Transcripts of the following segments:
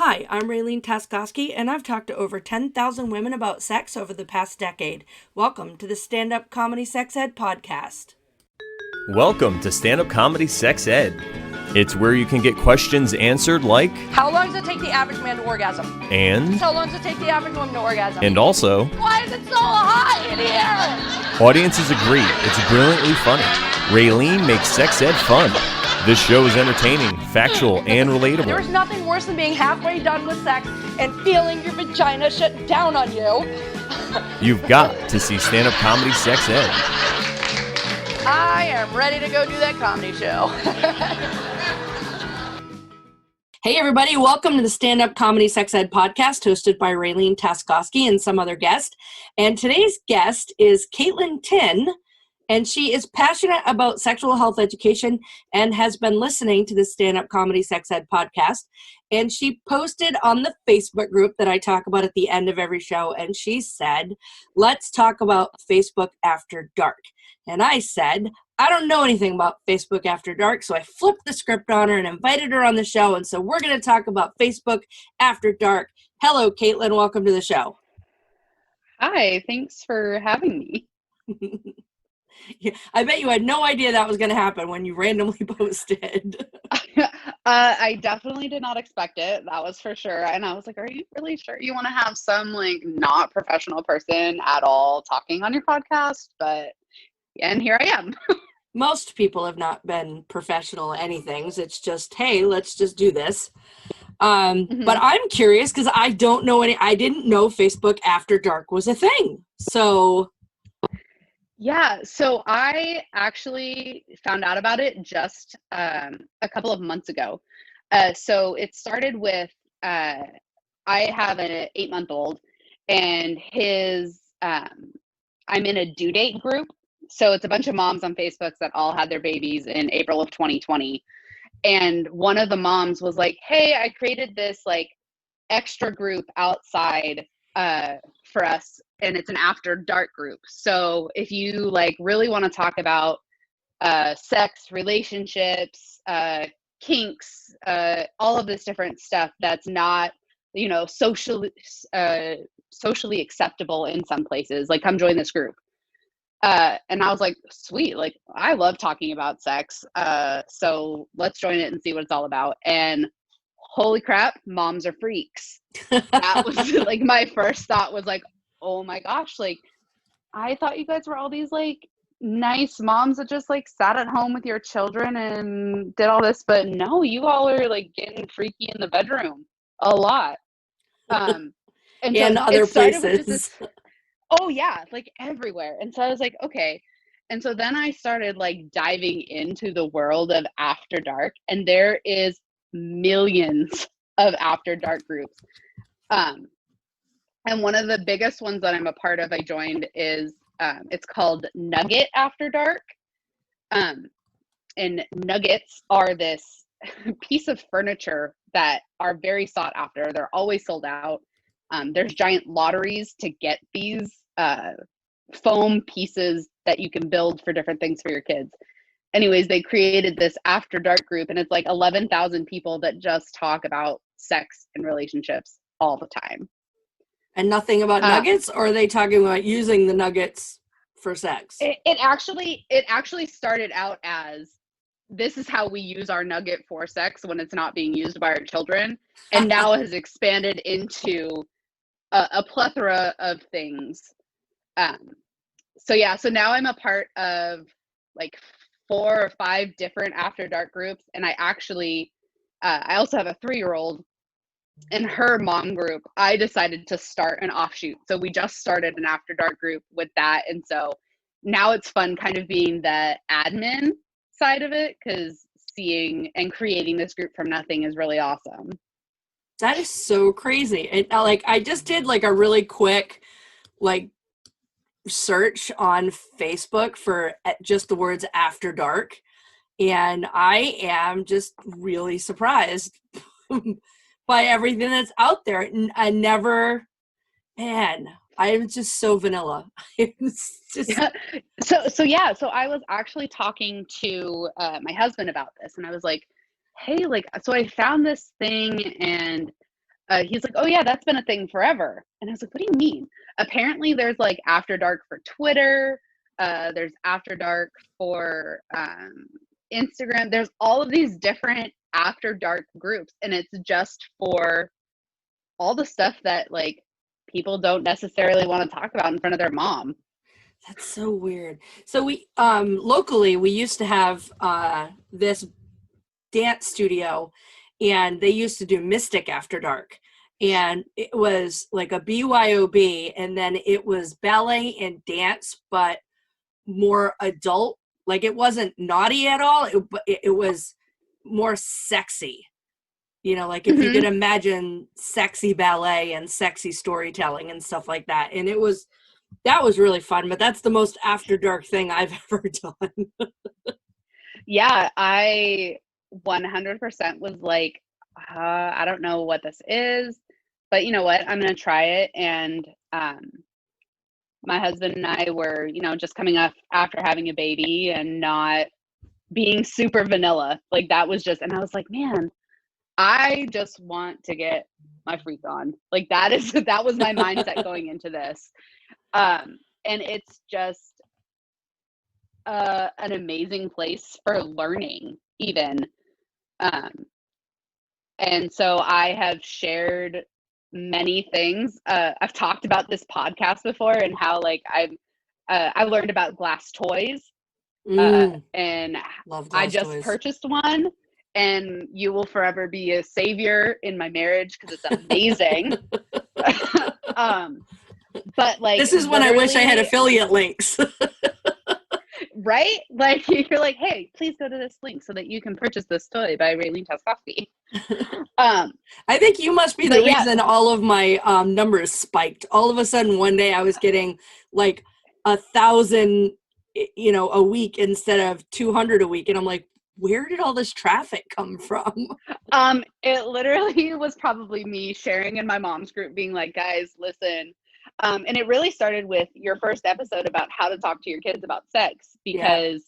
Hi, I'm Raylene Taskoski, and I've talked to over 10,000 women about sex over the past decade. Welcome to the Stand Up Comedy Sex Ed podcast. Welcome to Stand Up Comedy Sex Ed. It's where you can get questions answered like, how long does it take the average man to orgasm? and, How long does it take the average woman to orgasm? and also, why is it so hot in here? audiences agree it's brilliantly funny. Raylene makes sex ed fun. This show is entertaining, factual, and relatable. There's nothing worse than being halfway done with sex and feeling your vagina shut down on you. You've got to see Stand Up Comedy Sex Ed. I am ready to go do that comedy show. Hey, everybody, welcome to the Stand Up Comedy Sex Ed podcast hosted by Raylene Taskoski and some other guest. And today's guest is Caitlin Tin, and she is passionate about sexual health education and has been listening to the Stand Up Comedy Sex Ed podcast. And she posted on the Facebook group that I talk about at the end of every show, and she said, let's talk about Facebook After Dark. And I said, I don't know anything about Facebook After Dark, so I flipped the script on her and invited her on the show. And so we're going to talk about Facebook After Dark. Hello, Caitlin. Welcome to the show. Hi, thanks for having me. Yeah, I bet you had no idea that was going to happen when you randomly posted. I definitely did not expect it. That was for sure. And I was like, are you really sure you want to have some not professional person at all talking on your podcast? And here I am. Most people have not been professional anythings. It's just, hey, let's just do this. But I'm curious because I didn't know Facebook After Dark was a thing. So Yeah, so I actually found out about it just a couple of months ago. So it started with I have an 8-month-old, and I'm in a due date group. So it's a bunch of moms on Facebook that all had their babies in April of 2020. And one of the moms was like, hey, I created this extra group outside for us, and it's an after dark group. So if you really want to talk about sex, relationships, kinks, all of this different stuff that's not socially acceptable in some places, come join this group. And I was like, sweet, I love talking about sex, so let's join it and see what it's all about. And holy crap, moms are freaks. That was my first thought was oh my gosh, I thought you guys were all these nice moms that just sat at home with your children and did all this, but no, you all are getting freaky in the bedroom a lot. And other places. Oh yeah, everywhere. And so I was like, okay. And so then I started diving into the world of After Dark, and there is millions of After Dark groups. And one of the biggest ones that I'm a part of, I joined, is it's called Nugget After Dark. And nuggets are this piece of furniture that are very sought after. They're always sold out. There's giant lotteries to get these foam pieces that you can build for different things for your kids. Anyways, they created this After Dark group, and it's 11,000 people that just talk about sex and relationships all the time. And nothing about nuggets, or are they talking about using the nuggets for sex? It actually started out as, this is how we use our nugget for sex when it's not being used by our children, and now has expanded into a plethora of things. So now I'm a part of 4 or 5 different After Dark groups, and I actually I also have a 3-year-old. In her mom group, I decided to start an offshoot. So we just started an After Dark group with that. And so now it's fun kind of being the admin side of it, because seeing and creating this group from nothing is really awesome. That is so crazy. And I just did a really quick search on Facebook for just the words After Dark. And I am just really surprised by everything that's out there. I'm just so vanilla. It's just... So I was actually talking to my husband about this, and I was like, hey, so I found this thing, and he's like, oh yeah, that's been a thing forever. And I was like, what do you mean? Apparently there's like After Dark for Twitter. There's After Dark for Instagram. There's all of these different After Dark groups, and it's just for all the stuff that like people don't necessarily want to talk about in front of their mom. That's so weird. So we locally we used to have this dance studio, and they used to do Mystic After Dark, and it was like a BYOB, and then it was ballet and dance, but more adult. Like it wasn't naughty at all. It was more sexy. You know, like if you could imagine sexy ballet and sexy storytelling and stuff like that. And that was really fun, but that's the most After Dark thing I've ever done. Yeah, I 100% was like, I don't know what this is, but you know what? I'm going to try it. And my husband and I were, you know, just coming up after having a baby and not being super vanilla. Like that was just, and I was like, man, I just want to get my freak on. Like that was my mindset going into this. And it's just an amazing place for learning even. And so I have shared many things. I've talked about this podcast before and how like I learned about glass toys, and Love glass I just toys. purchased one, and you will forever be a savior in my marriage because it's amazing. But like this is when I wish I had literally- affiliate links. right? Like you're like, hey, please go to this link so that you can purchase this toy by Raylene Taskowski. I think you must be the But yeah. reason all of my numbers spiked. All of a sudden, one day I was getting like 1,000, you know, a week instead of 200 a week, and I'm like, where did all this traffic come from? It literally was probably me sharing in my mom's group, being like, guys, listen. And it really started with your first episode about how to talk to your kids about sex, because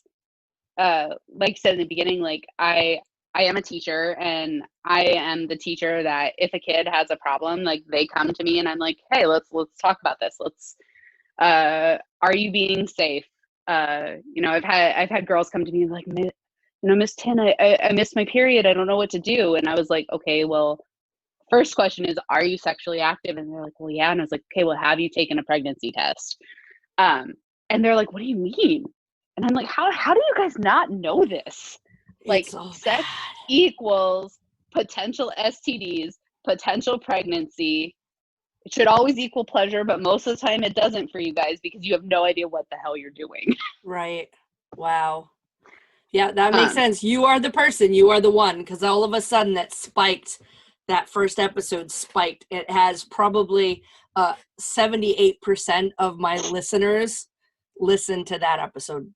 like you said in the beginning, like I am a teacher, and I am the teacher that if a kid has a problem, like they come to me and I'm like, hey, let's talk about this. Are you being safe? You know, I've had girls come to me like, you know, Miss Tin, I missed my period. I don't know what to do. And I was like, okay, well, first question is, are you sexually active? And they're like, well, yeah. And I was like, okay, well, have you taken a pregnancy test? And they're like, what do you mean? And I'm like, how do you guys not know this? Like sex equals potential STDs, potential pregnancy. It should always equal pleasure, but most of the time it doesn't for you guys because you have no idea what the hell you're doing. Right. Wow. Yeah, that makes sense. You are the person. You are the one, because all of a sudden that spiked. That first episode spiked. It has probably 78% of my listeners listen to that episode,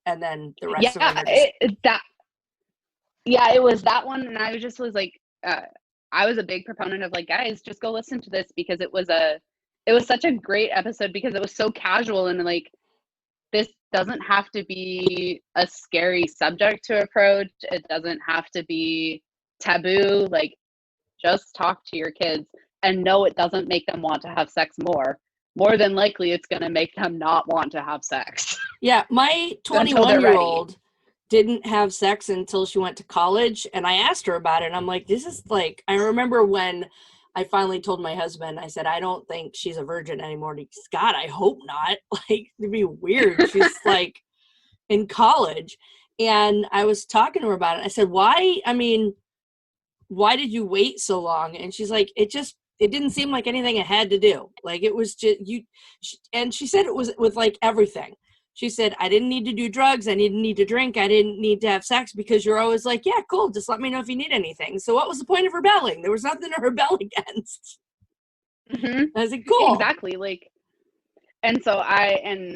and then the rest of them are just... it was that one, and I was like, I was a big proponent of like, guys, just go listen to this, because it was such a great episode because it was so casual, and like this doesn't have to be a scary subject to approach. It doesn't have to be taboo. Like, just talk to your kids and know it doesn't make them want to have sex more. More than likely, it's going to make them not want to have sex. Yeah, my 21-year-old didn't have sex until she went to college, and I asked her about it, and I'm like, this is like, I remember when I finally told my husband, I said, I don't think she's a virgin anymore. And he goes, God, I hope not. Like, it'd be weird. She's like in college. And I was talking to her about it. I said, why did you wait so long? And she's like, it didn't seem like anything I had to do. Like, it was just and she said it was with like everything. She said, I didn't need to do drugs. I didn't need to drink. I didn't need to have sex, because you're always like, yeah, cool. Just let me know if you need anything. So what was the point of rebelling? There was nothing to rebel against. I was like, cool. Exactly. Like, and so I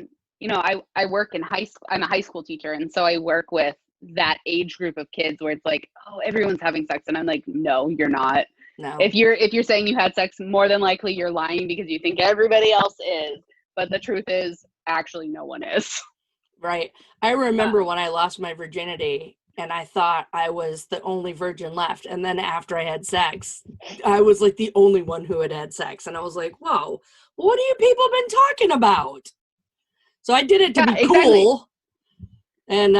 work in high school. I'm a high school teacher. And so I work with that age group of kids where it's like, oh, everyone's having sex. And I'm like, no, you're not. No. If you're saying you had sex, more than likely you're lying because you think everybody else is. But the truth is, actually, no one is. Right. I remember when I lost my virginity, and I thought I was the only virgin left. And then after I had sex, I was like the only one who had sex. And I was like, whoa, what have you people been talking about? So I did it to Yeah, be exactly. cool. And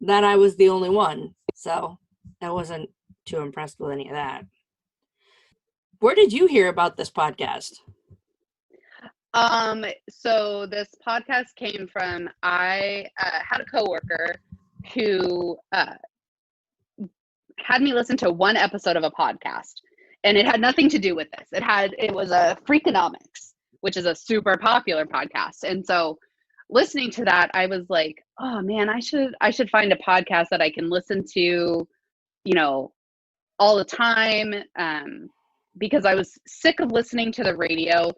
then I was the only one. So I wasn't too impressed with any of that. Where did you hear about this podcast? So this podcast came from, I had a coworker who had me listen to one episode of a podcast, and it had nothing to do with this. It was a Freakonomics, which is a super popular podcast. And so listening to that, I was like, oh man, I should find a podcast that I can listen to, you know, all the time. Because I was sick of listening to the radio.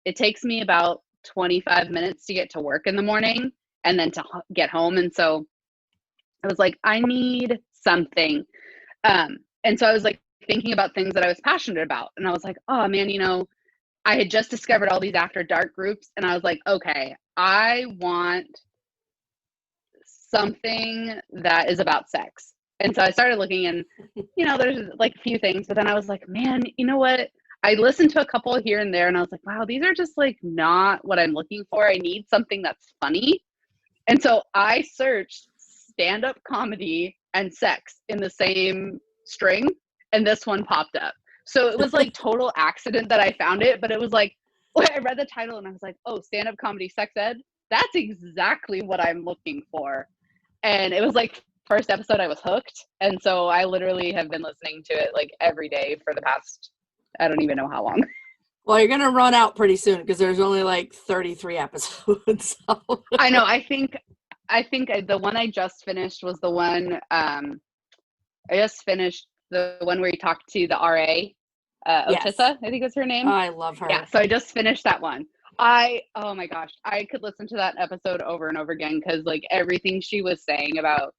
It takes me about 25 minutes to get to work in the morning and then to get home. And so I was like, I need something. And so I was like thinking about things that I was passionate about. And I was like, oh man, you know, I had just discovered all these After Dark groups. And I was like, okay, I want something that is about sex. And so I started looking, and, you know, there's like a few things, but then I was like, man, you know what? I listened to a couple here and there, and I was like, wow, these are just like not what I'm looking for. I need something that's funny. And so I searched stand-up comedy and sex in the same string, and this one popped up. So it was like total accident that I found it, but it was like, I read the title and I was like, oh, stand-up comedy sex ed? That's exactly what I'm looking for. And it was like first episode, I was hooked. And so I literally have been listening to it like every day for the past, I don't even know how long. Well, you're going to run out pretty soon because there's only like 33 episodes. So. I know. I think the one I just finished was the one, I just finished the one where you talked to the RA, Yes. Otissa, I think is her name. I love her. Yeah. So I just finished that one. Oh my gosh, I could listen to that episode over and over again, because like everything she was saying about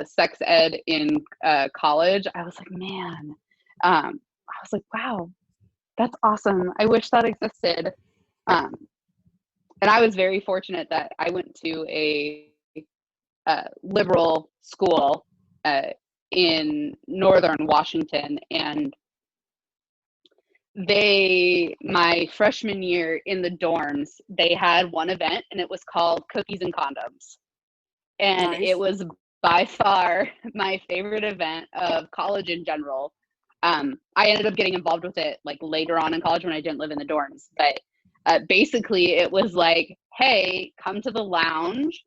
sex ed in college, I was like, man, I was like, wow, that's awesome. I wish that existed. And I was very fortunate that I went to a liberal school in northern Washington, and my freshman year in the dorms, they had one event, and it was called Cookies and Condoms. And Nice. it was by far my favorite event of college in general. I ended up getting involved with it like later on in college when I didn't live in the dorms. But basically it was like, hey, come to the lounge,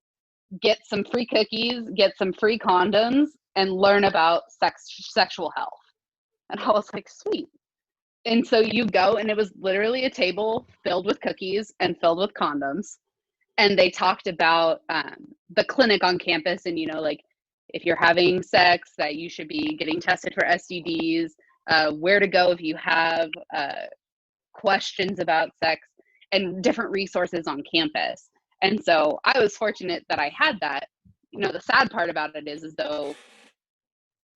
get some free cookies, get some free condoms, and learn about sexual health. And I was like, sweet. And so you go, and it was literally a table filled with cookies and filled with condoms. And they talked about the clinic on campus, and, you know, like if you're having sex, that you should be getting tested for STDs, where to go if you have questions about sex, and different resources on campus. And so I was fortunate that I had that. You know, the sad part about it is though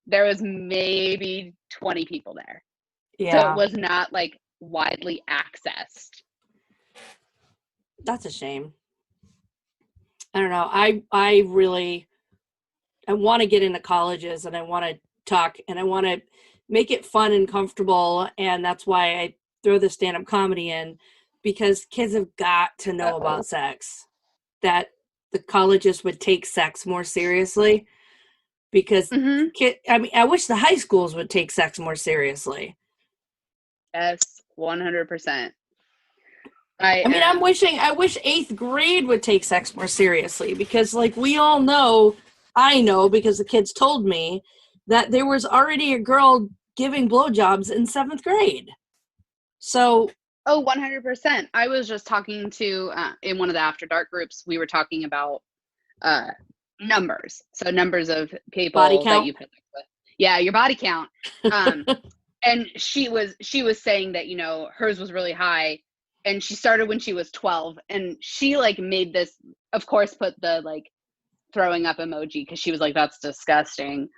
there was maybe 20 people there. Yeah. So it was not like widely accessed. That's a shame. I don't know. I want to get into colleges, and I want to talk, and I want to make it fun and comfortable. And that's why I throw the stand-up comedy in, because kids have got to know about sex, that the colleges would take sex more seriously, because I wish the high schools would take sex more seriously. Yes, 100%. I wish 8th grade would take sex more seriously, because like we all know, I know because the kids told me that there was already a girl giving blowjobs in 7th grade. So. Oh, 100%. I was just talking to, in one of the After Dark groups, we were talking about numbers. So numbers of people body count? that you've had sex with. Yeah, your body count. And she was saying that, you know, hers was really high, and she started when she was 12, and she like made this, of course, put the like throwing up emoji, because she was like, that's disgusting.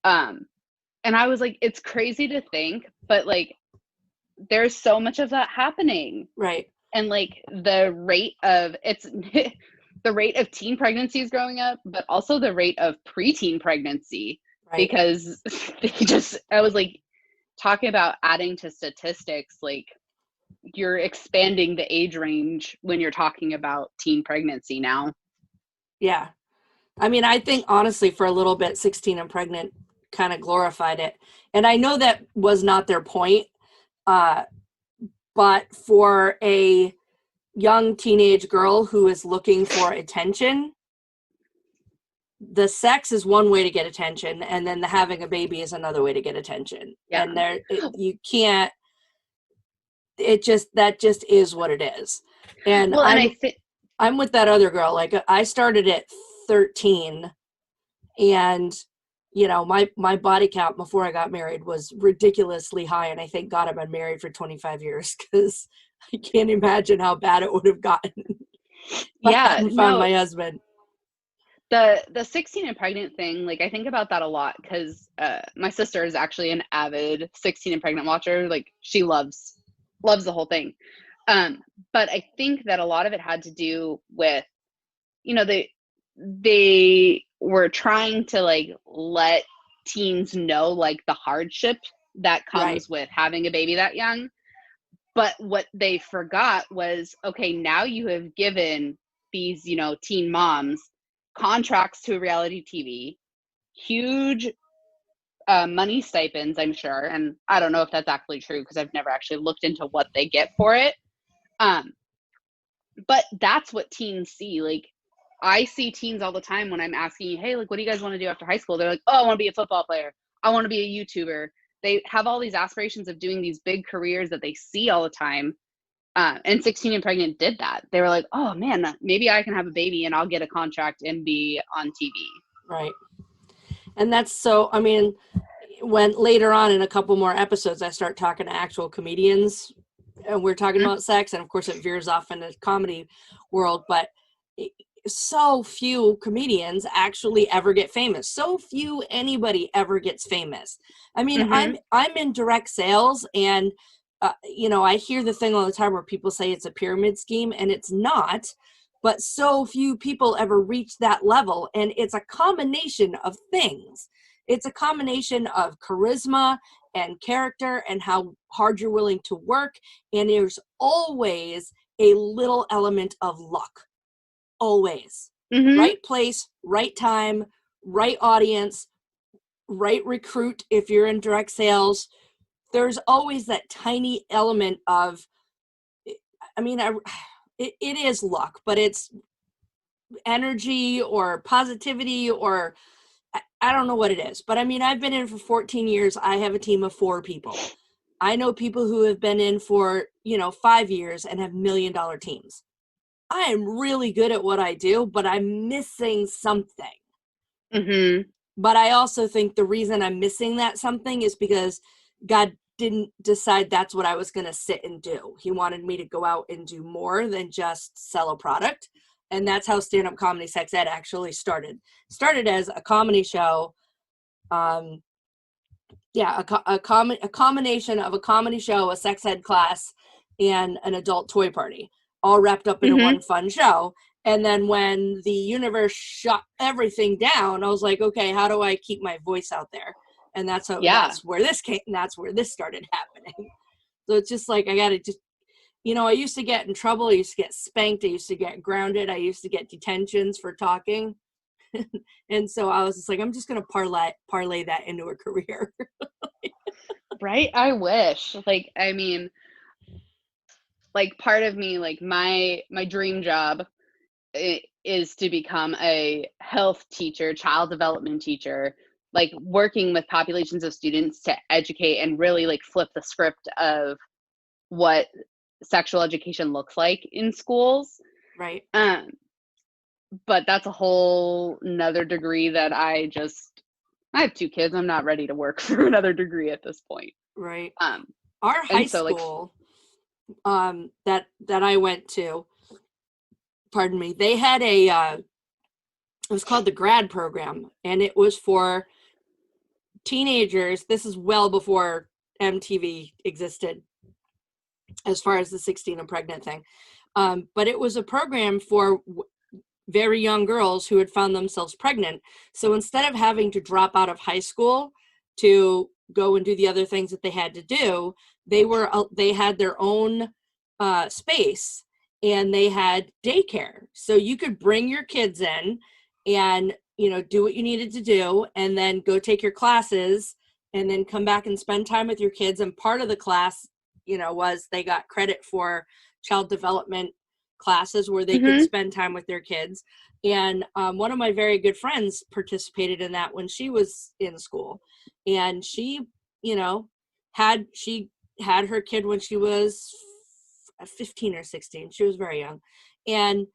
And I was like, it's crazy to think, but like there's so much of that happening. Right. And like the rate of the rate of teen pregnancy is growing up, but also the rate of preteen pregnancy, Right. because I was like, talking about adding to statistics, like you're expanding the age range when you're talking about teen pregnancy now. Yeah. I mean, I think honestly for a little bit, 16 and pregnant kind of glorified it. And I know that was not their point. But for a young teenage girl who is looking for attention, the sex is one way to get attention, and then the having a baby is another way to get attention. Yeah. And you can't, that just is what it is. And well, I'm with that other girl. Like, I started at 13, and you know, my body count before I got married was ridiculously high, and I thank God I've been married for 25 years, because I can't imagine how bad it would have gotten if I hadn't found my husband. The 16 and pregnant thing, like I think about that a lot, because my sister is actually an avid 16 and pregnant watcher. Like, she loves the whole thing. But I think that a lot of it had to do with, you know, they were trying to like let teens know like the hardship that comes with having a baby that young. But what they forgot was, okay, now you have given these, you know, teen moms contracts to reality TV, huge money stipends, I'm sure. And I don't know if that's actually true, because I've never actually looked into what they get for it. But that's what teens see. Like, I see teens all the time when I'm asking, hey, like, what do you guys want to do after high school? They're like, oh, I want to be a football player. I want to be a YouTuber. They have all these aspirations of doing these big careers that they see all the time. And 16 and pregnant did that. They were like, oh man, maybe I can have a baby and I'll get a contract and be on TV. Right. And that's so, I mean, when later on in a couple more episodes, I start talking to actual comedians, and we're talking about sex, and of course it veers off in the comedy world, but so few comedians actually ever get famous. So few anybody ever gets famous. I mean, I'm in direct sales, and you know, I hear the thing all the time where people say it's a pyramid scheme, and it's not, but so few people ever reach that level. And it's a combination of things. It's a combination of charisma and character and how hard you're willing to work. And there's always a little element of luck. Always. Right place, right time, right audience, right recruit if you're in direct sales. There's always that tiny element of, I mean, it is luck, but it's energy or positivity, or I don't know what it is. But I mean, I've been in for 14 years. I have a team of 4 people. I know people who have been in for, 5 years and have $1 million teams. I am really good at what I do, but I'm missing something. But I also think the reason I'm missing that something is because God didn't decide that's what I was going to sit and do. He wanted me to go out and do more than just sell a product. And that's how Stand-Up Comedy Sex Ed actually started. Started as a comedy show. A combination of a comedy show, a sex ed class, and an adult toy party, all wrapped up into one fun show. And then when the universe shut everything down, I was like, okay, how do I keep my voice out there? And that's where this came, and that's where this started happening. So it's just like, I got to just, I used to get in trouble. I used to get spanked. I used to get grounded. I used to get detentions for talking. And so I was just like, I'm just going to parlay that into a career. Right? I wish. Like, I mean, like, part of me, like, my dream job is to become a health teacher, child development teacher, like working with populations of students to educate and really like flip the script of what sexual education looks like in schools. Right. But that's a whole nother degree that I have 2 kids. I'm not ready to work for another degree at this point. Right. Our high school that I went to, pardon me, they had it was called the grad program, and it was for teenagers. This is well before MTV existed, as far as the 16 and pregnant thing. But it was a program for very young girls who had found themselves pregnant. So instead of having to drop out of high school to go and do the other things that they had to do, they had their own space, and they had daycare. So you could bring your kids in and, do what you needed to do, and then go take your classes, and then come back and spend time with your kids. And part of the class, was they got credit for child development classes where they could spend time with their kids. And one of my very good friends participated in that when she was in school. And she, had her kid when she was 15 or 16. She was very young. And,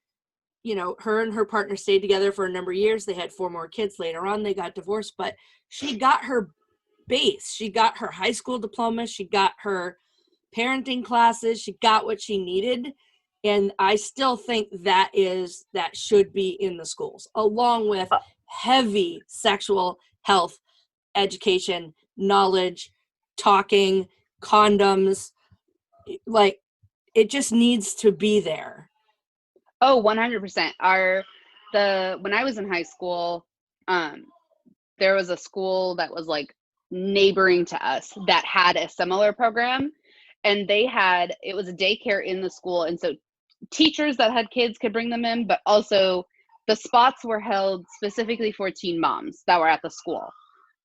her and her partner stayed together for a number of years. They had 4 more kids later on. They got divorced, but she got her base. She got her high school diploma. She got her parenting classes. She got what she needed. And I still think that should be in the schools, along with heavy sexual health education, knowledge, talking, condoms. Like, it just needs to be there. Oh, 100%. When I was in high school, there was a school that was like neighboring to us that had a similar program, and it was a daycare in the school. And so teachers that had kids could bring them in, but also the spots were held specifically for teen moms that were at the school.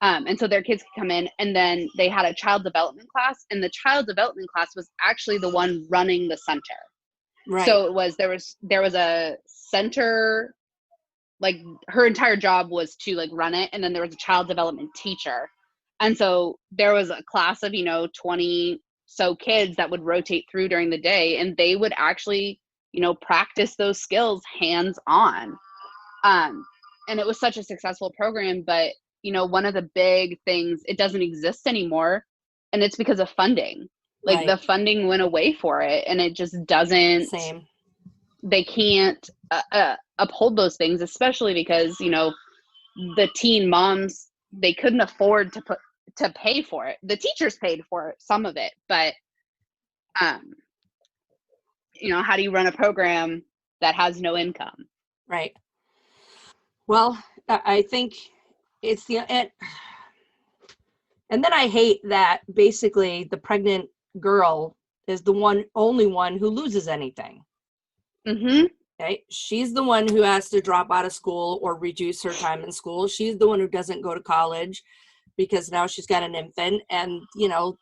And so their kids could come in, and then they had a child development class, and the child development class was actually the one running the center. Right. So there was a center, like her entire job was to like run it, and then there was a child development teacher. And so there was a class of 20 so kids that would rotate through during the day, and they would actually practice those skills hands on. And it was such a successful program. But one of the big things, it doesn't exist anymore, and it's because of funding. Like, right. The funding went away for it, and it just doesn't. Same. They can't uphold those things, especially because the teen moms, they couldn't afford to pay for it. The teachers paid for it, some of it, but how do you run a program that has no income? Right. Well, I think it's and then I hate that basically the pregnant girl is the only one who loses anything. Okay, she's the one who has to drop out of school or reduce her time in school. She's the one who doesn't go to college because now she's got an infant, and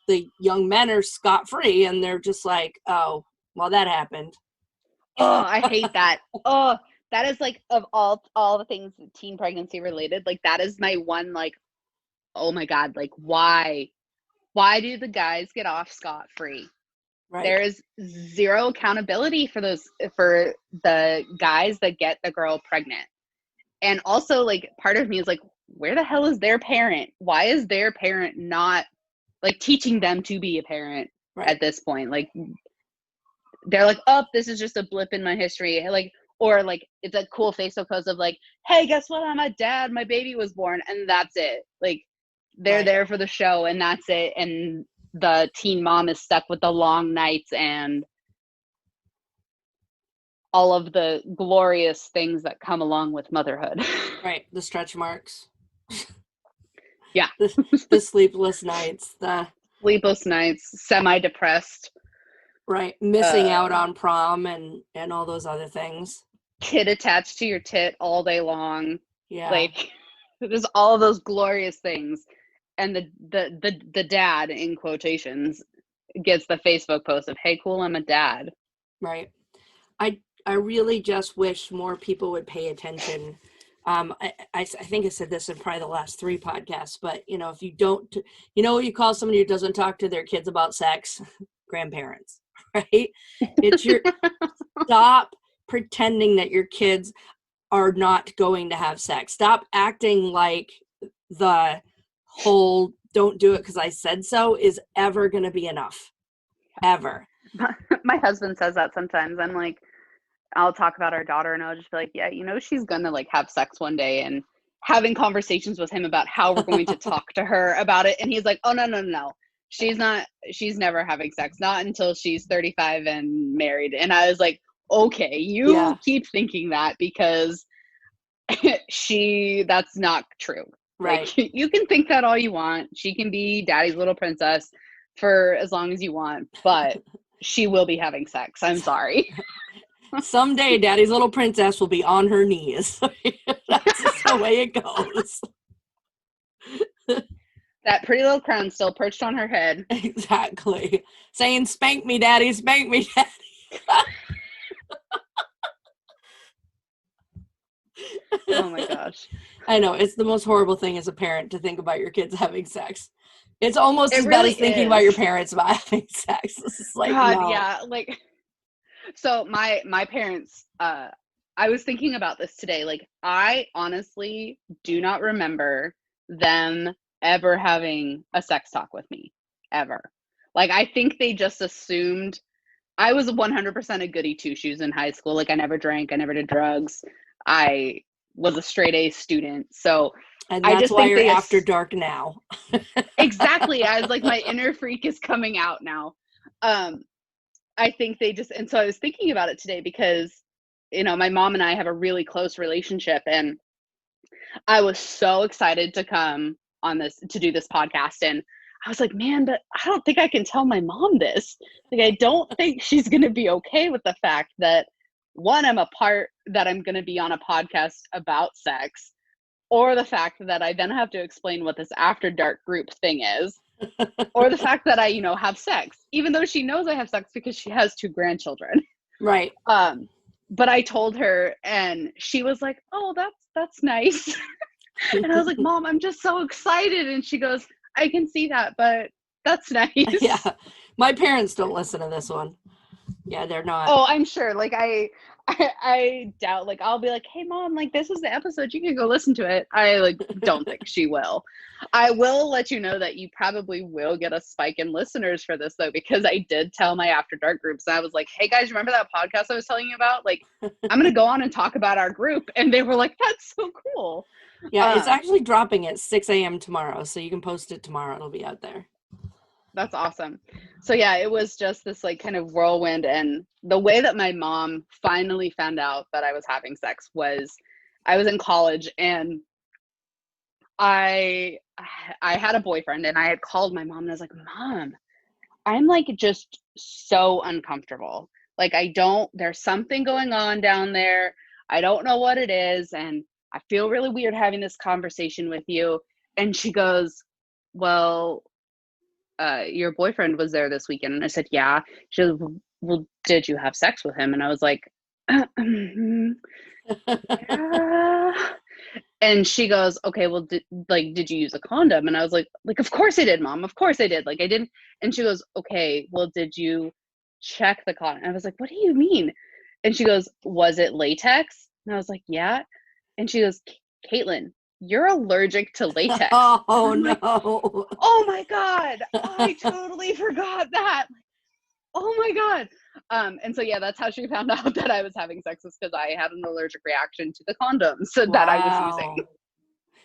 the young men are scot-free, and they're just like, oh, well, that happened. Oh, I hate that. Oh, that is like, of all the things teen pregnancy related, like that is my one, like, oh my God, like why do the guys get off scot-free? Right. There's zero accountability for the guys that get the girl pregnant. And also, like, part of me is like, where the hell is their parent? Why is their parent not like teaching them to be a parent at this point? Like, they're like, oh, this is just a blip in my history. Like, or like, it's a cool Facebook post of like, hey, guess what? I'm a dad. My baby was born. And that's it. Like, they're there for the show, and that's it. And the teen mom is stuck with the long nights and all of the glorious things that come along with motherhood. Right. The stretch marks. Yeah. The sleepless nights. Sleepless nights, semi-depressed. Right. Missing out on prom and all those other things. Kid attached to your tit all day long. Yeah. Like, there's all those glorious things. And the dad, in quotations, gets the Facebook post of, hey, cool, I'm a dad. Right. I really just wish more people would pay attention. I think I said this in probably the last 3 podcasts, but if you don't, what you call somebody who doesn't talk to their kids about sex? Grandparents, right? It's stop pretending that your kids are not going to have sex. Stop acting like the whole don't do it because I said so is ever going to be enough. Ever. My husband says that sometimes. I'm like, I'll talk about our daughter, and I'll just be like, yeah, she's going to like have sex one day, and having conversations with him about how we're going to talk to her about it. And he's like, oh, no. She's never having sex, not until she's 35 and married. And I was like, okay, you Yeah. keep thinking that because that's not true. Right. Like, you can think that all you want. She can be daddy's little princess for as long as you want, but she will be having sex. I'm sorry. Someday, Daddy's little princess will be on her knees. That's just the way it goes. That pretty little crown still perched on her head. Exactly. Saying, "Spank me, Daddy, spank me, Daddy." Oh my gosh. I know. It's the most horrible thing as a parent to think about your kids having sex. It's almost It as bad really as thinking about your is. parents about having sex. This is like, God, no. yeah. Like, so my parents, I was thinking about this today. Like, I honestly do not remember them ever having a sex talk with me, ever. Like, I think they just assumed I was 100% a goody two shoes in high school. Like, I never drank, I never did drugs. I was a straight A student. So And I that's just why think you're they after dark now. exactly. I was like, my inner freak is coming out now. I think they just, and so I was thinking about it today because, my mom and I have a really close relationship, and I was so excited to come to do this podcast. And I was like, man, but I don't think I can tell my mom this. Like, I don't think she's going to be okay with the fact that, one, that I'm going to be on a podcast about sex, or the fact that I then have to explain what this after dark group thing is. Or the fact that I, have sex, even though she knows I have sex because she has 2 grandchildren. Right. But I told her, and she was like, "Oh, that's nice." And I was like, "Mom, I'm just so excited." And she goes, "I can see that, but that's nice." Yeah. My parents don't listen to this one. Yeah, they're not. Oh, I'm sure. Like, I doubt, like, I'll be like, "Hey, Mom, like, this is the episode. You can go listen to it." I, like, don't think she will. I will let you know that you probably will get a spike in listeners for this, though, because I did tell my After Dark groups. I was like, "Hey, guys, remember that podcast I was telling you about? Like, I'm going to go on and talk about our group." And they were like, "That's so cool." Yeah, it's actually dropping at 6 a.m. tomorrow, so you can post it tomorrow. It'll be out there. That's awesome. So yeah, it was just this like kind of whirlwind, and the way that my mom finally found out that I was having sex was I was in college, and I had a boyfriend, and I had called my mom, and I was like, "Mom, I'm like just so uncomfortable. Like, there's something going on down there. I don't know what it is, and I feel really weird having this conversation with you." And she goes, "Well, your boyfriend was there this weekend." And I said, "Yeah." She goes, "Well, did you have sex with him?" And I was like, "Yeah." And she goes, "Okay, well, did you use a condom?" And I was like, "Of course I did, Mom. Of course I did. Like, I didn't." And she goes, "Okay, well, did you check the condom?" And I was like, "What do you mean?" And she goes, "Was it latex?" And I was like, "Yeah." And she goes, "Caitlin, you're allergic to latex." Oh, I'm no. like, "Oh my God, I totally forgot that." Oh my God. And so, yeah, that's how she found out that I was having sex, was because I had an allergic reaction to the condoms that I was using. Wow.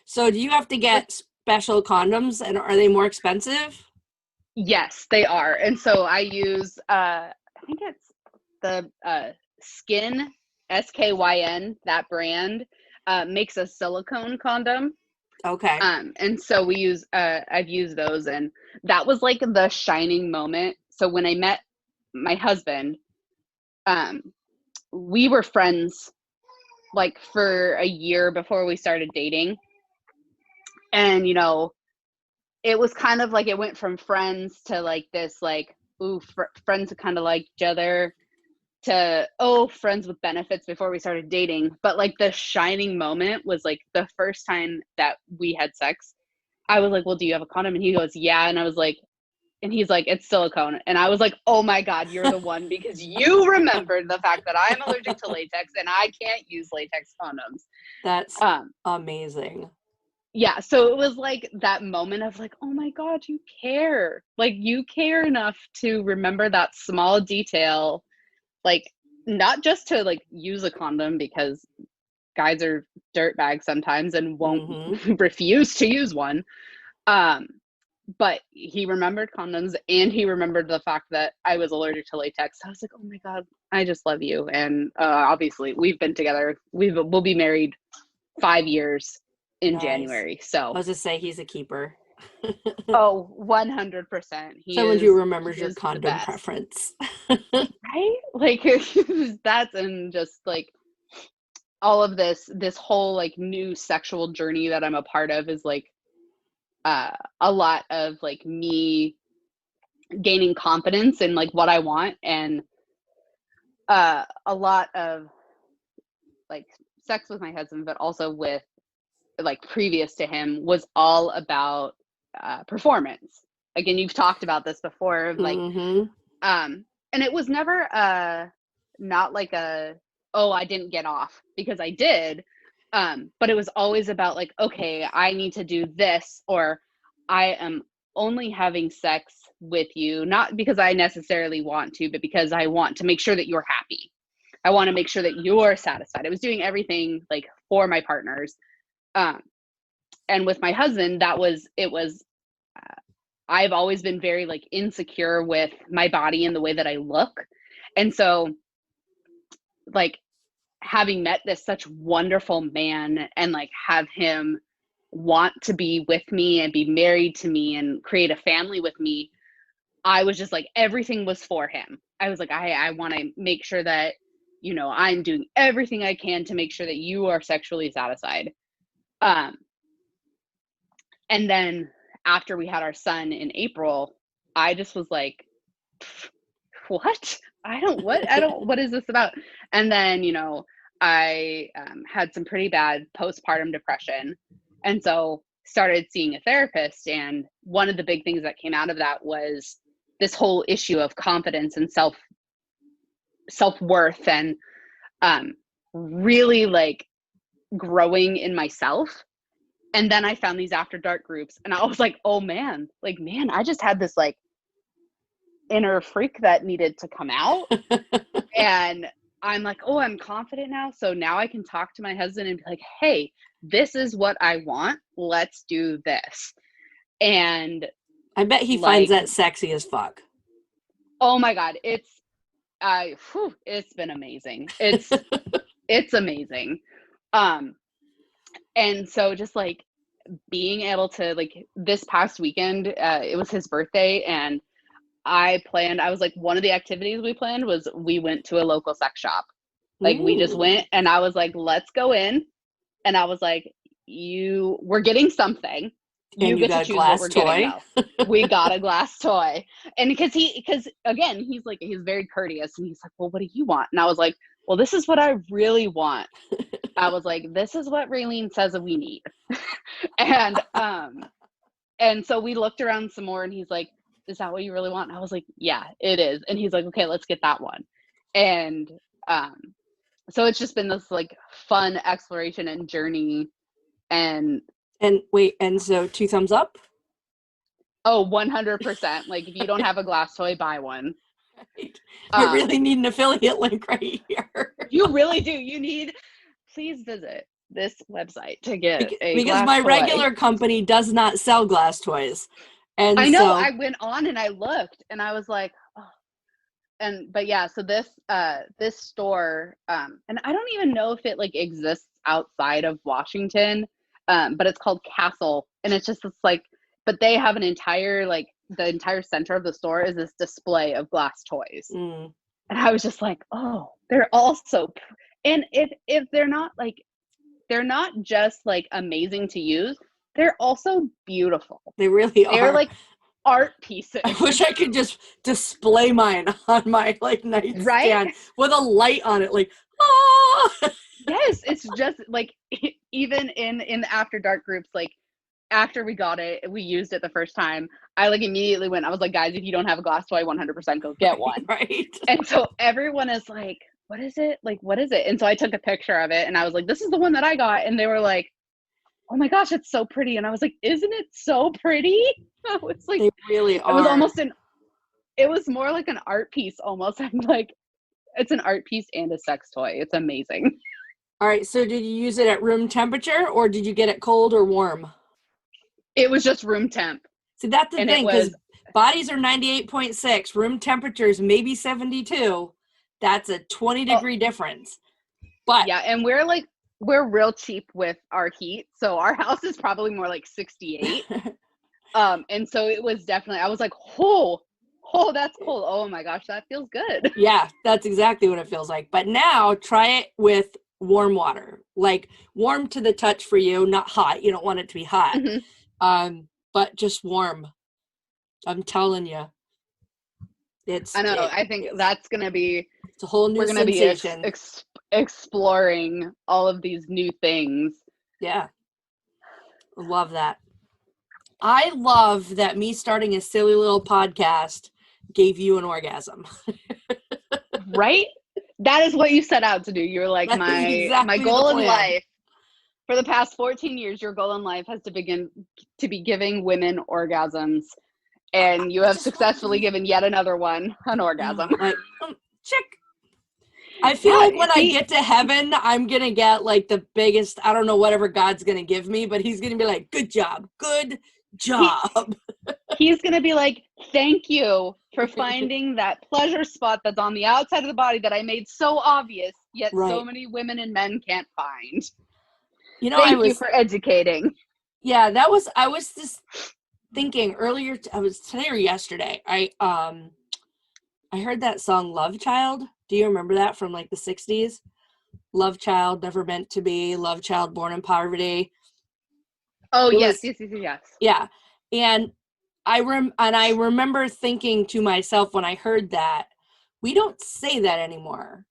So do you have to get special condoms, and are they more expensive? Yes, they are. And so I use, I think it's the Skin, SKYN, that brand, makes a silicone condom. Okay. And so I've used those, and that was like the shining moment. So when I met my husband, we were friends like for a year before we started dating. And, it was kind of like it went from friends to like this, like, ooh, friends who kind of like each other, to, oh, friends with benefits before we started dating. But like the shining moment was like the first time that we had sex. I was like, "Well, do you have a condom?" And he goes, "Yeah." And I was like, and he's like, "It's silicone." And I was like, "Oh my God, you're the one," because you remembered the fact that I'm allergic to latex and I can't use latex condoms. That's amazing. Yeah, so it was like that moment of like, "Oh my God, you care. Like, you care enough to remember that small detail." Like, not just to like use a condom, because guys are dirtbags sometimes and won't refuse to use one. but he remembered condoms, and he remembered the fact that I was allergic to latex. I was like, oh my God, I just love you. And obviously we've been together. We'll be married 5 years in Nice. January. I So, was just say he's a keeper. oh, 100%. Someone who remembers your is the condom best. preference. Right? Like that's, and just like all of this whole like new sexual journey that I'm a part of is like a lot of like me gaining confidence in like what I want, and a lot of like sex with my husband, but also with like previous to him, was all about performance. Again, you've talked about this before, like Mhm. and it was never not like a, oh, I didn't get off, because I did. But it was always about like, okay, I need to do this, or I am only having sex with you, not because I necessarily want to, but because I want to make sure that you're happy. I want to make sure that you're satisfied. I was doing everything like for my partners. And with my husband, I've always been very like insecure with my body and the way that I look. And so like having met this such wonderful man and like have him want to be with me and be married to me and create a family with me, I was just like, everything was for him. I was like, I want to make sure that, you know, I'm doing everything I can to make sure that you are sexually satisfied. And then after we had our son in April, I just was like, what? What is this about? And then, you know, I had some pretty bad postpartum depression. And so started seeing a therapist. And one of the big things that came out of that was this whole issue of confidence and self-worth, and really like growing in myself. And then I found these after dark groups, and I was like, oh man, I just had this like inner freak that needed to come out. And I'm like, oh, I'm confident now. So now I can talk to my husband and be like, hey, this is what I want. Let's do this. And I bet he like, finds that sexy as fuck. Oh my God. It's been amazing. It's amazing. And so just like being able to, like, this past weekend, it was his birthday, and I was like, one of the activities we planned was we went to a local sex shop. Like, we just went, and I was like, let's go in. And I was like, we're getting something. You get to choose what we're getting though. We got a glass toy. And because again, he's very courteous, and he's like, well, what do you want? And I was like, well, this is what I really want. I was like, this is what Raylene says that we need. And so we looked around some more, and he's like, is that what you really want? And I was like, yeah, it is. And he's like, okay, let's get that one. And so it's just been this like fun exploration and journey. And wait, and so 2 thumbs up? Oh, 100%. Like, if you don't have a glass toy, buy one. Right. I really need an affiliate link right here. You really do. Please visit this website to get a because glass my toy. regular company does not sell glass toys. And I know, I went on and I looked, and I was like, oh. But yeah, so this store, and I don't even know if it like exists outside of Washington, but it's called Castle, and it's just this like, but they have an entire, like, the entire center of the store is this display of glass toys. And I was just like, oh, they're all so, and if they're not just like amazing to use, they're also beautiful. They really are. They're like art pieces. I wish I could just display mine on my like nightstand, right? With a light on it, like, oh. Yes, it's just like, even in the after dark groups, like, after we got it, we used it the first time, I like immediately went, I was like, guys, if you don't have a glass toy, 100% go get one. Right. And so everyone is like, what is it? Like, what is it? And so I took a picture of it, and I was like, this is the one that I got. And they were like, oh my gosh, it's so pretty. And I was like, isn't it so pretty? I was like, they really are. It was more like an art piece almost. I'm like, it's an art piece and a sex toy. It's amazing. All right. So did you use it at room temperature, or did you get it cold or warm? It was just room temp. See, that's the And it thing, because was bodies are 98.6, room temperatures maybe 72. That's a 20-degree difference. But yeah, and we're real cheap with our heat, so our house is probably more like 68. And so it was definitely, I was like, oh, that's cold. Oh my gosh, that feels good. yeah, that's exactly what it feels like. But now try it with warm water, like warm to the touch for you, not hot. You don't want it to be hot, but just warm. I'm telling you, I know. I think that's gonna be. It's a whole new We're gonna sensation. be exploring all of these new things. Yeah, love that. I love that me starting a silly little podcast gave you an orgasm. Right? That is what you set out to do. You're like, That is my exactly goal the in plan. life for the past 14 years, your goal in life has to be giving women orgasms. And you have successfully given yet another one an orgasm. Like, check. I feel like when I get to heaven, I'm going to get like the biggest, I don't know, whatever God's going to give me, but he's going to be like, good job. Good job. He's going to be like, thank you for finding that pleasure spot that's on the outside of the body that I made so obvious, yet so many women and men can't find. You know, Thank you for educating. Yeah, I was just thinking earlier, I was today or yesterday, I heard that song Love Child. Do you remember that from like the 60s? Love Child, Never Meant to Be, Love Child, Born in Poverty. Oh, yes. Yeah. And I remember thinking to myself when I heard that, we don't say that anymore.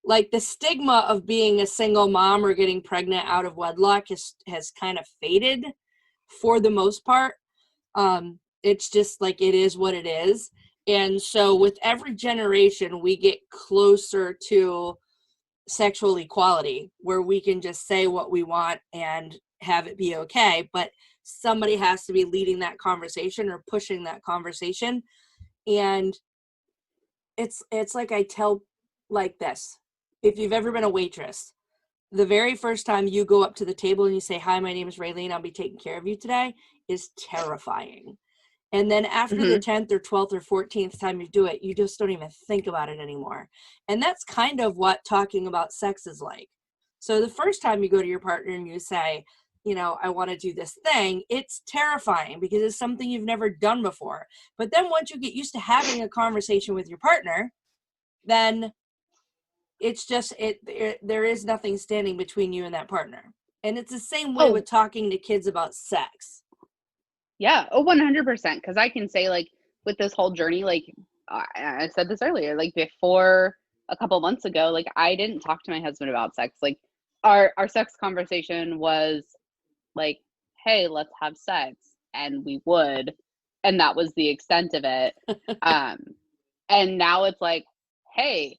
Like the stigma of being a single mom or getting pregnant out of wedlock has kind of faded for the most part. It's just like, it is what it is. And so with every generation, we get closer to sexual equality where we can just say what we want and have it be okay. But somebody has to be leading that conversation or pushing that conversation. And it's like I tell like this. If you've ever been a waitress, the very first time you go up to the table and you say, hi, my name is Raylene, I'll be taking care of you today, is terrifying. And then after the 10th or 12th or 14th time you do it, you just don't even think about it anymore. And that's kind of what talking about sex is like. So the first time you go to your partner and you say, you know, I want to do this thing, it's terrifying because it's something you've never done before. But then once you get used to having a conversation with your partner, then it's just, there is nothing standing between you and that partner. And it's the same way with talking to kids about sex. Yeah. Oh, 100%. Because I can say, like, with this whole journey, like I said this earlier, like before a couple months ago, like I didn't talk to my husband about sex. Like our sex conversation was like, hey, let's have sex. And we would. And that was the extent of it. And now it's like, hey,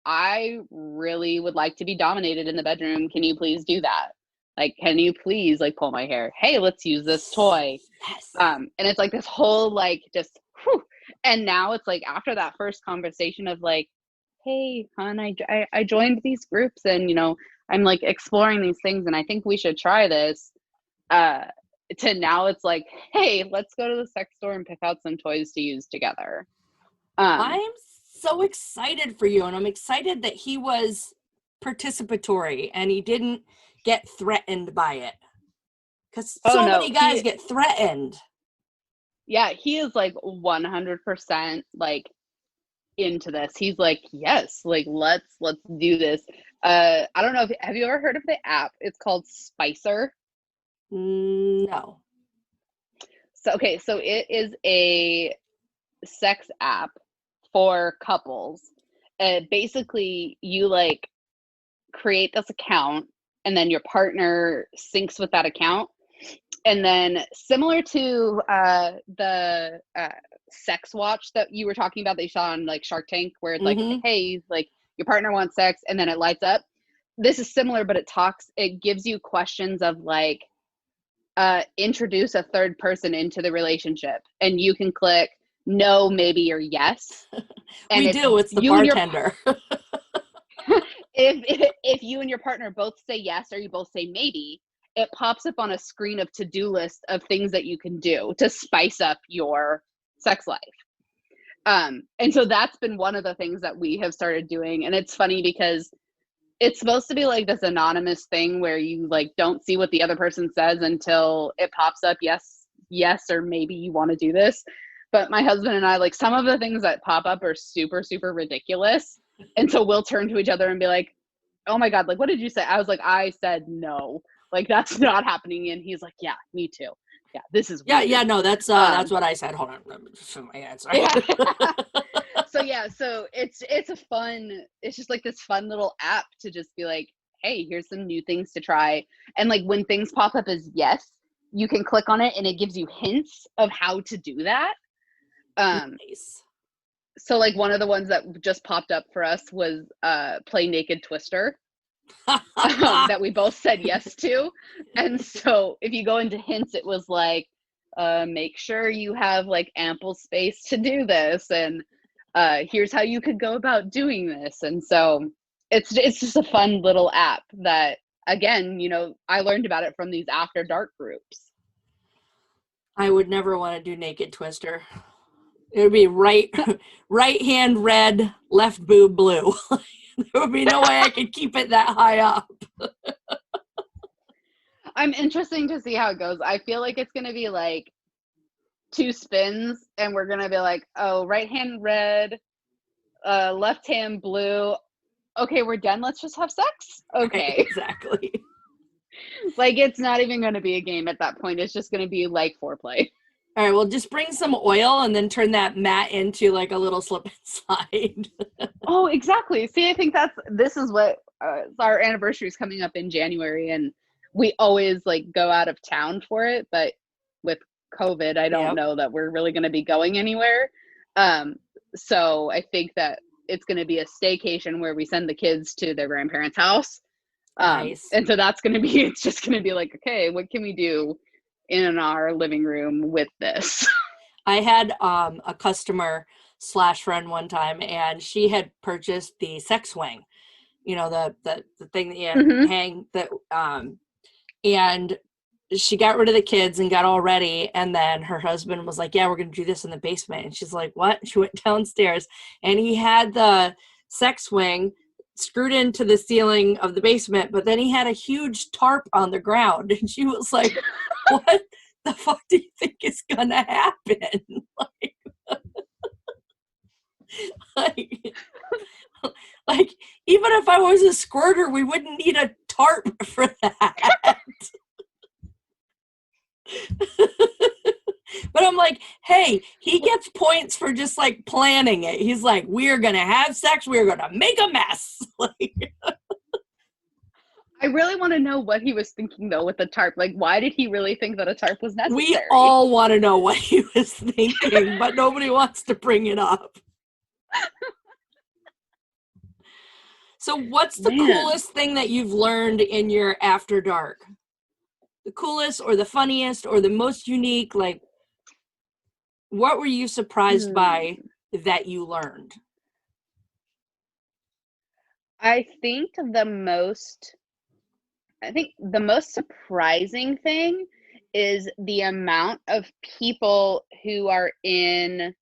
I really would like to be dominated in the bedroom. Can you please do that? Like, can you please like pull my hair? Hey, let's use this toy. Yes. And it's like this whole like just whew. And now it's like after that first conversation of like, hey, hon, I joined these groups and you know I'm like exploring these things and I think we should try this. To now it's like, hey, let's go to the sex store and pick out some toys to use together. I'm so excited for you, and I'm excited that he was participatory and he didn't get threatened by it. Because many guys get threatened. Yeah, he is like 100% like into this. He's like, yes, like let's do this. I don't know have you ever heard of the app? It's called Spicer. No. So it is a sex app for couples. Basically you like create this account and then your partner syncs with that account. And then similar to the sex watch that you were talking about that you saw on like Shark Tank where it's like, hey, like your partner wants sex and then it lights up. This is similar, but it gives you questions of like, introduce a third person into the relationship. And you can click no, maybe, or yes. And it's the bartender. If you and your partner both say yes or you both say maybe, it pops up on a screen of to-do list of things that you can do to spice up your sex life. And so that's been one of the things that we have started doing. And it's funny because it's supposed to be like this anonymous thing where you like don't see what the other person says until it pops up, yes, or maybe you want to do this. But my husband and I, like, some of the things that pop up are super, super ridiculous. And so we'll turn to each other and be like, oh my God, like, what did you say? I was like, I said no. Like, that's not happening. And he's like, yeah, me too. Yeah, this is weird. Yeah, no, that's what I said. Hold on, let me just fill my answer. Yeah. So it's just like this fun little app to just be like, hey, here's some new things to try. And like when things pop up as yes, you can click on it and it gives you hints of how to do that. Nice. So like one of the ones that just popped up for us was play Naked Twister. That we both said yes to. And so if you go into hints, it was like, make sure you have like ample space to do this, and here's how you could go about doing this. And so it's just a fun little app that, again, you know, I learned about it from these after dark groups. I would never want to do Naked Twister. It would be right hand red, left boob blue. There would be no way I could keep it that high up. I'm interested to see how it goes. I feel like it's going to be like 2 spins and we're going to be like, oh, right hand red, left hand blue. Okay, we're done. Let's just have sex. Okay. Exactly. Like, it's not even going to be a game at that point. It's just going to be like foreplay. All right, well, just bring some oil and then turn that mat into like a little slip and slide. Oh, exactly. See, I think this is what our anniversary is coming up in January, and we always like go out of town for it. But with COVID, I don't know that we're really going to be going anywhere. So I think that it's going to be a staycation where we send the kids to their grandparents' house. Nice. And so it's just going to be like, okay, what can we do in our living room with this? I had a customer / friend one time, and she had purchased the sex swing, you know, the thing that you hang that, and she got rid of the kids and got all ready. And then her husband was like, yeah, we're going to do this in the basement. And she's like, what? She went downstairs and he had the sex swing screwed into the ceiling of the basement, but then he had a huge tarp on the ground. And she was like, what the fuck do you think is going to happen? Like, even if I was a squirter, we wouldn't need a tarp for that. But I'm like, hey, he gets points for just like planning it. He's like, we're going to have sex. We're going to make a mess. I really want to know what he was thinking though with the tarp. Like, why did he really think that a tarp was necessary? We all want to know what he was thinking, but nobody wants to bring it up. So what's the coolest thing that you've learned in your After Dark? The coolest or the funniest or the most unique? Like, what were you surprised by that you learned? I think the most surprising thing is the amount of people who are in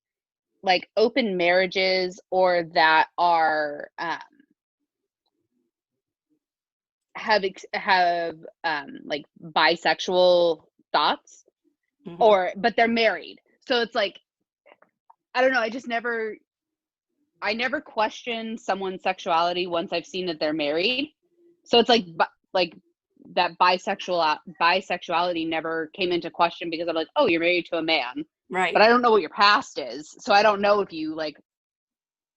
like open marriages or that are have like bisexual thoughts, but they're married. So it's like, I don't know. I never question someone's sexuality once I've seen that they're married. So it's like that bisexuality never came into question because I'm like, oh, you're married to a man. Right. But I don't know what your past is. So I don't know if you like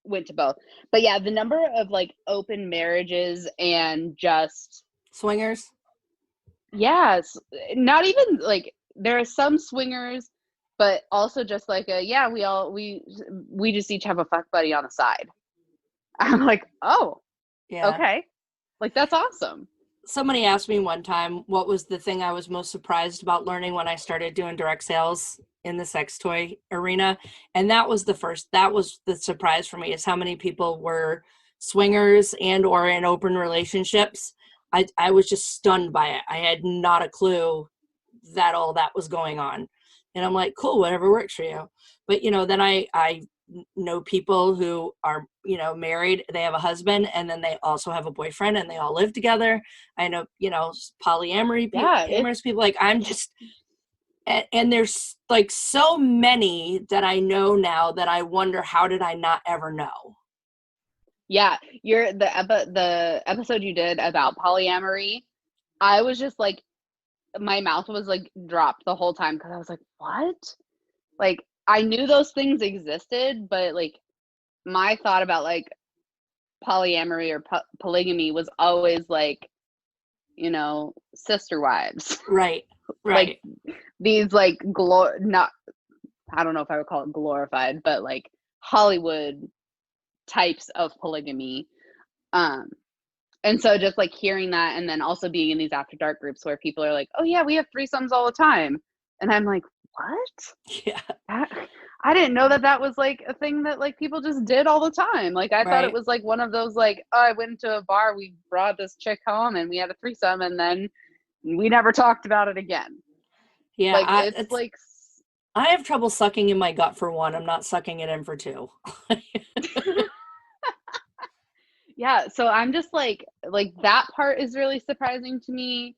went to both. But yeah, the number of like open marriages and just swingers. Yes. Not even like, there are some swingers, but also just like we just each have a fuck buddy on the side. I'm like, oh, yeah, okay. Like, that's awesome. Somebody asked me one time what was the thing I was most surprised about learning when I started doing direct sales in the sex toy arena. And that was the surprise for me, is how many people were swingers and or in open relationships. I was just stunned by it. I had not a clue that all that was going on. And I'm like, cool, whatever works for you. But, then I know people who are, married, they have a husband, and then they also have a boyfriend, and they all live together. I know, polyamory people, Yeah, amorous people. Like, I'm just, and there's like so many that I know now that I wonder, how did I not ever know? Yeah, the episode you did about polyamory, I was just like, my mouth was like dropped the whole time because I was like, what? Like, I knew those things existed, but like my thought about like polyamory or polygamy was always like, sister wives. Right. Like these like not, I don't know if I would call it glorified, but like Hollywood types of polygamy. And so just like hearing that, and then also being in these after dark groups where people are like, oh yeah, we have threesomes all the time. And I'm like, what? Yeah. I didn't know that was like a thing that like people just did all the time. Like I thought it was like one of those like, oh, I went to a bar, we brought this chick home and we had a threesome and then we never talked about it again. Yeah. Like it's like, I have trouble sucking in my gut for one. I'm not sucking it in for two. yeah. So I'm just like that part is really surprising to me.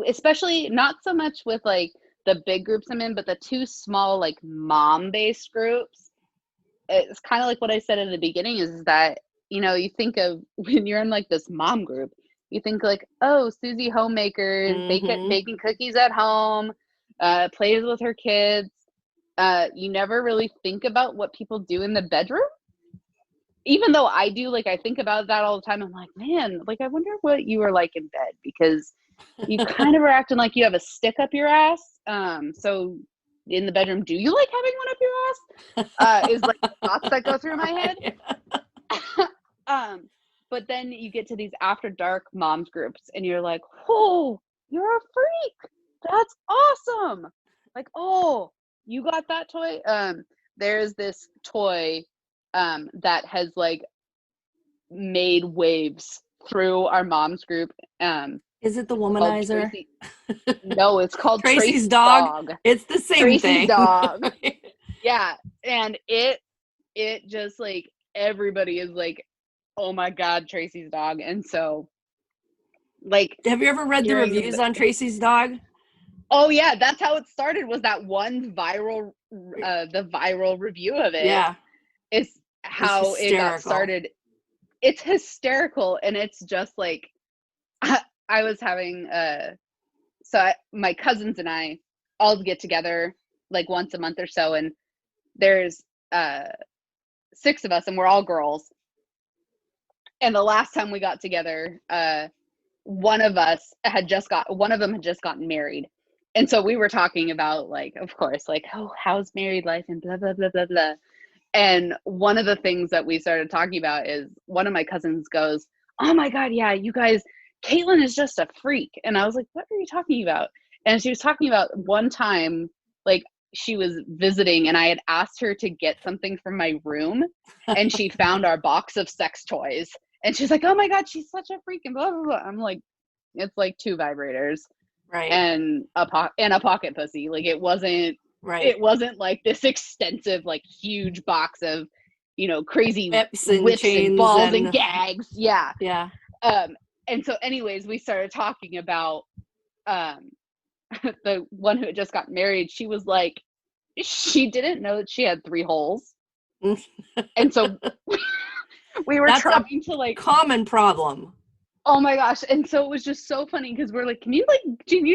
Especially not so much with like the big groups I'm in, but the two small like mom-based groups. It's kind of like what I said in the beginning is that, you think of when you're in like this mom group, you think like, oh, Susie Homemakers, baking cookies at home, plays with her kids. You never really think about what people do in the bedroom. Even though I do, like, I think about that all the time. I'm like, man, like, I wonder what you were like in bed, because you kind of are acting like you have a stick up your ass. So in the bedroom, do you like having one up your ass? Is like the thoughts that go through my head. But then you get to these after dark moms groups and you're like, oh, you're a freak. That's awesome. Like, oh, you got that toy? There's this toy that has like made waves through our moms group. Is it the womanizer? No, it's called Tracy's dog. It's the same Tracy's thing. dog. Yeah, and it just like everybody is like, oh my god, Tracy's dog. And so like, have you ever read the reviews on Tracy's dog? Oh yeah, that's how it started, was that one viral the viral review of it. Yeah. It's how it got started. It's hysterical, and it's just like I was having my cousins and I all get together like once a month or so, and there's 6 of us and we're all girls. And the last time we got together, one of them had just gotten married. And so we were talking about, like, of course, like, oh, how's married life and blah, blah, blah, blah, blah. And one of the things that we started talking about is one of my cousins goes, oh my God, yeah, you guys, Caitlin is just a freak. And I was like, what are you talking about? And she was talking about one time, like, she was visiting and I had asked her to get something from my room and she found our box of sex toys. And she's like, oh my God, she's such a freak and blah, blah, blah. I'm like, it's like 2 vibrators. Right. And a pocket pussy. Like, it wasn't like this extensive, like, huge box of, crazy whips and balls and gags. Yeah. Yeah. And so anyways, we started talking about the one who had just got married. She was like, she didn't know that she had 3 holes. And so we were trying to, like, common problem. Oh my gosh. And so it was just so funny because we're like, can you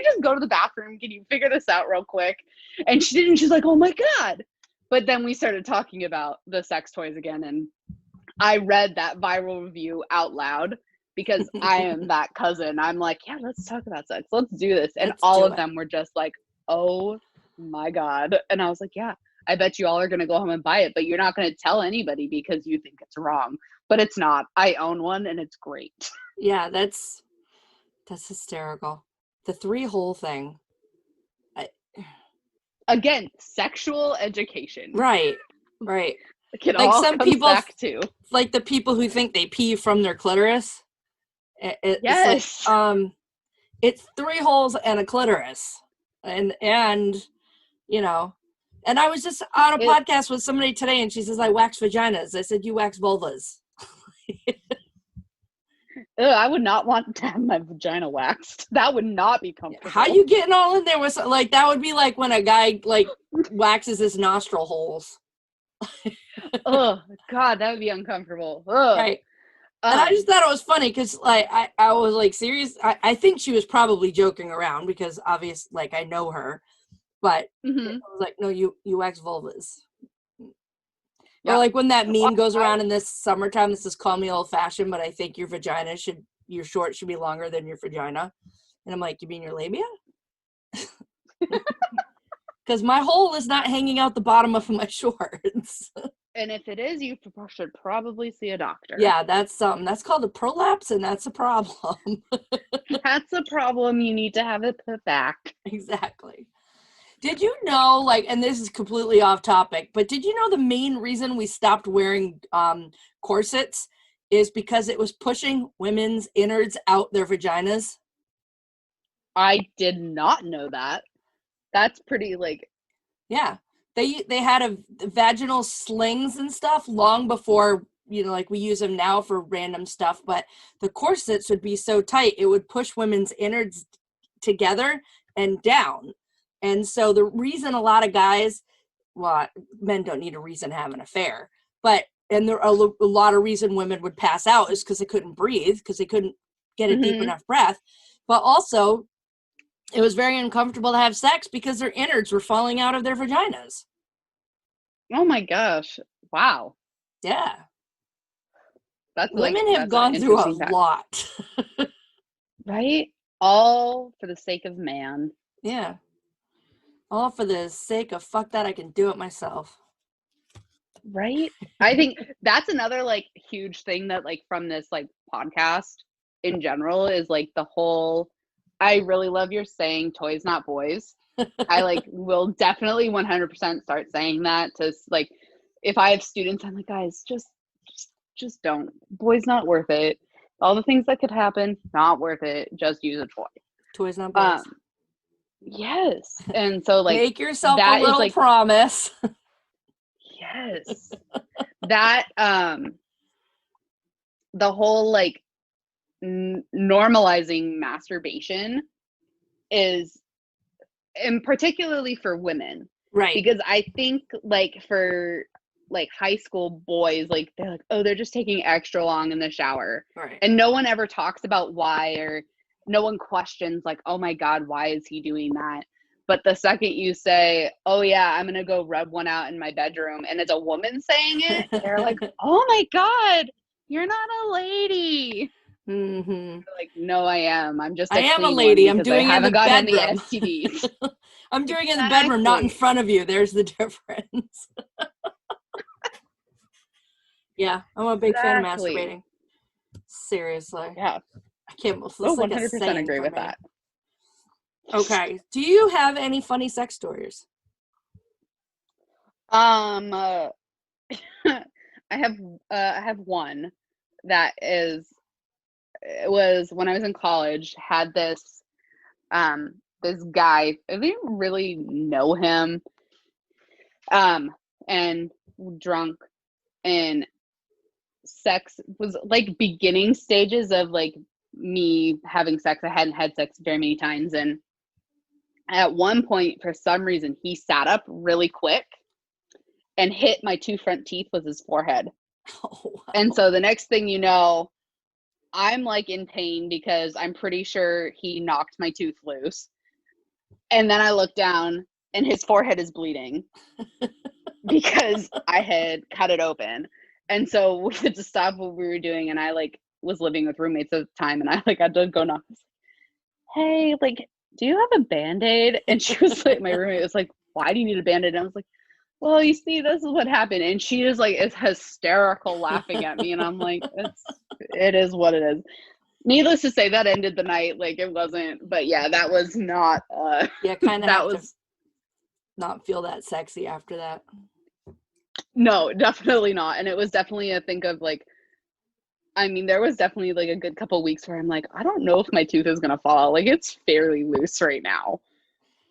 just go to the bathroom? Can you figure this out real quick? And she didn't. She's like, oh my God. But then we started talking about the sex toys again. And I read that viral review out loud because I am that cousin. I'm like, yeah, let's talk about sex. Let's do this. And all of them were just like, oh my God. And I was like, yeah, I bet you all are going to go home and buy it, but you're not going to tell anybody because you think it's wrong. But it's not. I own one and it's great. Yeah, that's hysterical. The 3-hole thing. again, sexual education. Right. It Like all some comes people, back to. like the people who think they pee from their clitoris. It's Yes. like, it's 3 holes and a clitoris, and you know. And I was just on a podcast with somebody today, and she says, I wax vaginas. I said, you wax vulvas. I would not want to have my vagina waxed. That would not be comfortable. How you getting all in there with, like, that would be like when a guy, like, waxes his nostril holes. Oh, God, that would be uncomfortable. Ugh. Right. And I just thought it was funny because, like, I was, like, serious. I think she was probably joking around because, obviously, like, I know her. But I was like, no, you wax vulvas. Yeah. Or like when that meme goes around in this summertime, this is call me old fashioned, but I think your short should be longer than your vagina. And I'm like, you mean your labia? Because my hole is not hanging out the bottom of my shorts. And if it is, you should probably see a doctor. Yeah, that's something. That's called a prolapse, and that's a problem. That's a problem. You need to have it put back. Exactly. Did you know, like, and this is completely off topic, but did you know the main reason we stopped wearing corsets is because it was pushing women's innards out their vaginas? I did not know that. That's pretty, like... Yeah. They had vaginal slings and stuff long before, like we use them now for random stuff, but the corsets would be so tight, it would push women's innards together and down. And so the reason a lot of guys, well, men don't need a reason to have an affair, and there are a lot of reason women would pass out is because they couldn't breathe, because they couldn't get a deep enough breath. But also, it was very uncomfortable to have sex because their innards were falling out of their vaginas. Oh my gosh. Wow. Yeah. Women have gone through a lot. Right? All for the sake of man. Yeah. All for the sake of fuck that, I can do it myself. Right? I think that's another, like, huge thing that, like, from this, like, podcast in general is, like, the whole, I really love your saying toys not boys. I, like, will definitely 100% start saying that to, like, if I have students, I'm like, guys, just don't. Boys not worth it. All the things that could happen, not worth it. Just use a toy. Toys not boys. Yes. And so, like, make yourself a little, like, promise. Yes. That the whole, like, normalizing masturbation is, and particularly for women, right? Because I think, like, for, like, high school boys, like, they're like, oh, they're just taking extra long in the shower, right? And no one ever talks about why, or no one questions, like, oh my God, why is he doing that? But the second you say, oh yeah, I'm gonna go rub one out in my bedroom, and it's a woman saying it, they're like, oh my God, you're not a lady. Like, no, I am. I'm just. I am a lady. I'm doing it in the bedroom. Any STDs. I'm doing it in the bedroom, not in front of you. There's the difference. Yeah, I'm a big fan of masturbating. Seriously. Yeah. I can't believe 100% agree with that. Okay. Do you have any funny sex stories? I have one that is, it was when I was in college, had this this guy, I didn't really know him, and drunk, and sex was, like, beginning stages of, like, me having sex. I hadn't had sex very many times, and at one point, for some reason, he sat up really quick and hit my 2 front teeth with his forehead. Oh, wow. And so the next thing you know, I'm, like, in pain because I'm pretty sure he knocked my tooth loose. And then I look down and his forehead is bleeding because I had cut it open. And so we had to stop what we were doing, and I, like, was living with roommates at the time, and I, like, had to go knock. Hey, like, do you have a Band-Aid? And she was like, my roommate was like, why do you need a Band-Aid? And I was like, well, you see, this is what happened. And she is, like, is hysterical laughing at me, and I'm like, it is what it is. Needless to say, that ended the night. Like, it wasn't, but yeah, that was not, yeah, kind of. not feel that sexy after that. No, definitely not. And it was definitely a think of like, I mean, there was definitely like a good couple weeks where I'm like, I don't know if my tooth is gonna fall out. Like it's fairly loose right now.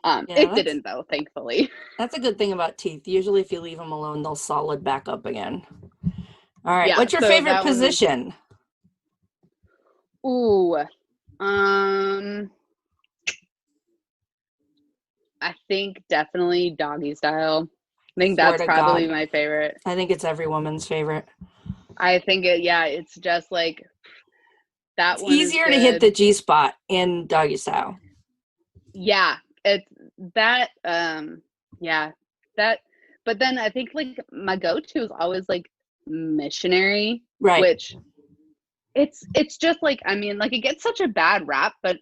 Yeah, It didn't though, thankfully. That's a good thing about teeth. Usually if you leave them alone, they'll solid back up again. All right. Yeah, What's your so favorite that one was- position? Ooh, I think definitely doggy style. I think Swear that's to probably God. my favorite. I think it's every woman's favorite. I think it's just like that It's one is easier to hit the good. G spot in doggy style. Yeah, it's that yeah, that but then I think like my go-to is always like missionary, Right. which it's just like, I mean, like it gets such a bad rap, but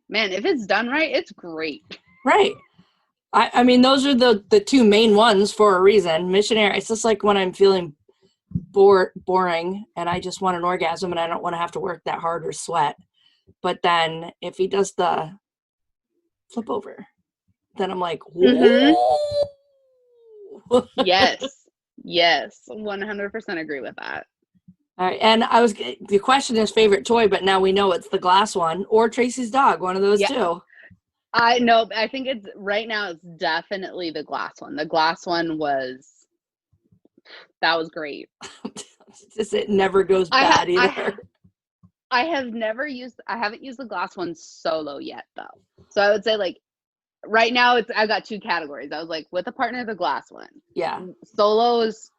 man, if it's done right, it's great. Right. I mean, those are the two main ones for a reason. Missionary, it's just like when I'm feeling boring and I just want an orgasm and I don't want to have to work that hard or sweat. But then if he does the flip over, then I'm like, Mhm. whoa. Yes, 100% agree with that. All right, and the question is favorite toy, but now we know it's the glass one or Tracy's dog, one of those Yeah. two. I know, I think it's right now it's definitely the glass one. The glass one was great. It never goes bad either. I haven't used the glass one solo yet though. So I would say like right now I've got two categories. I was like with a partner, the glass one. Yeah. Solo is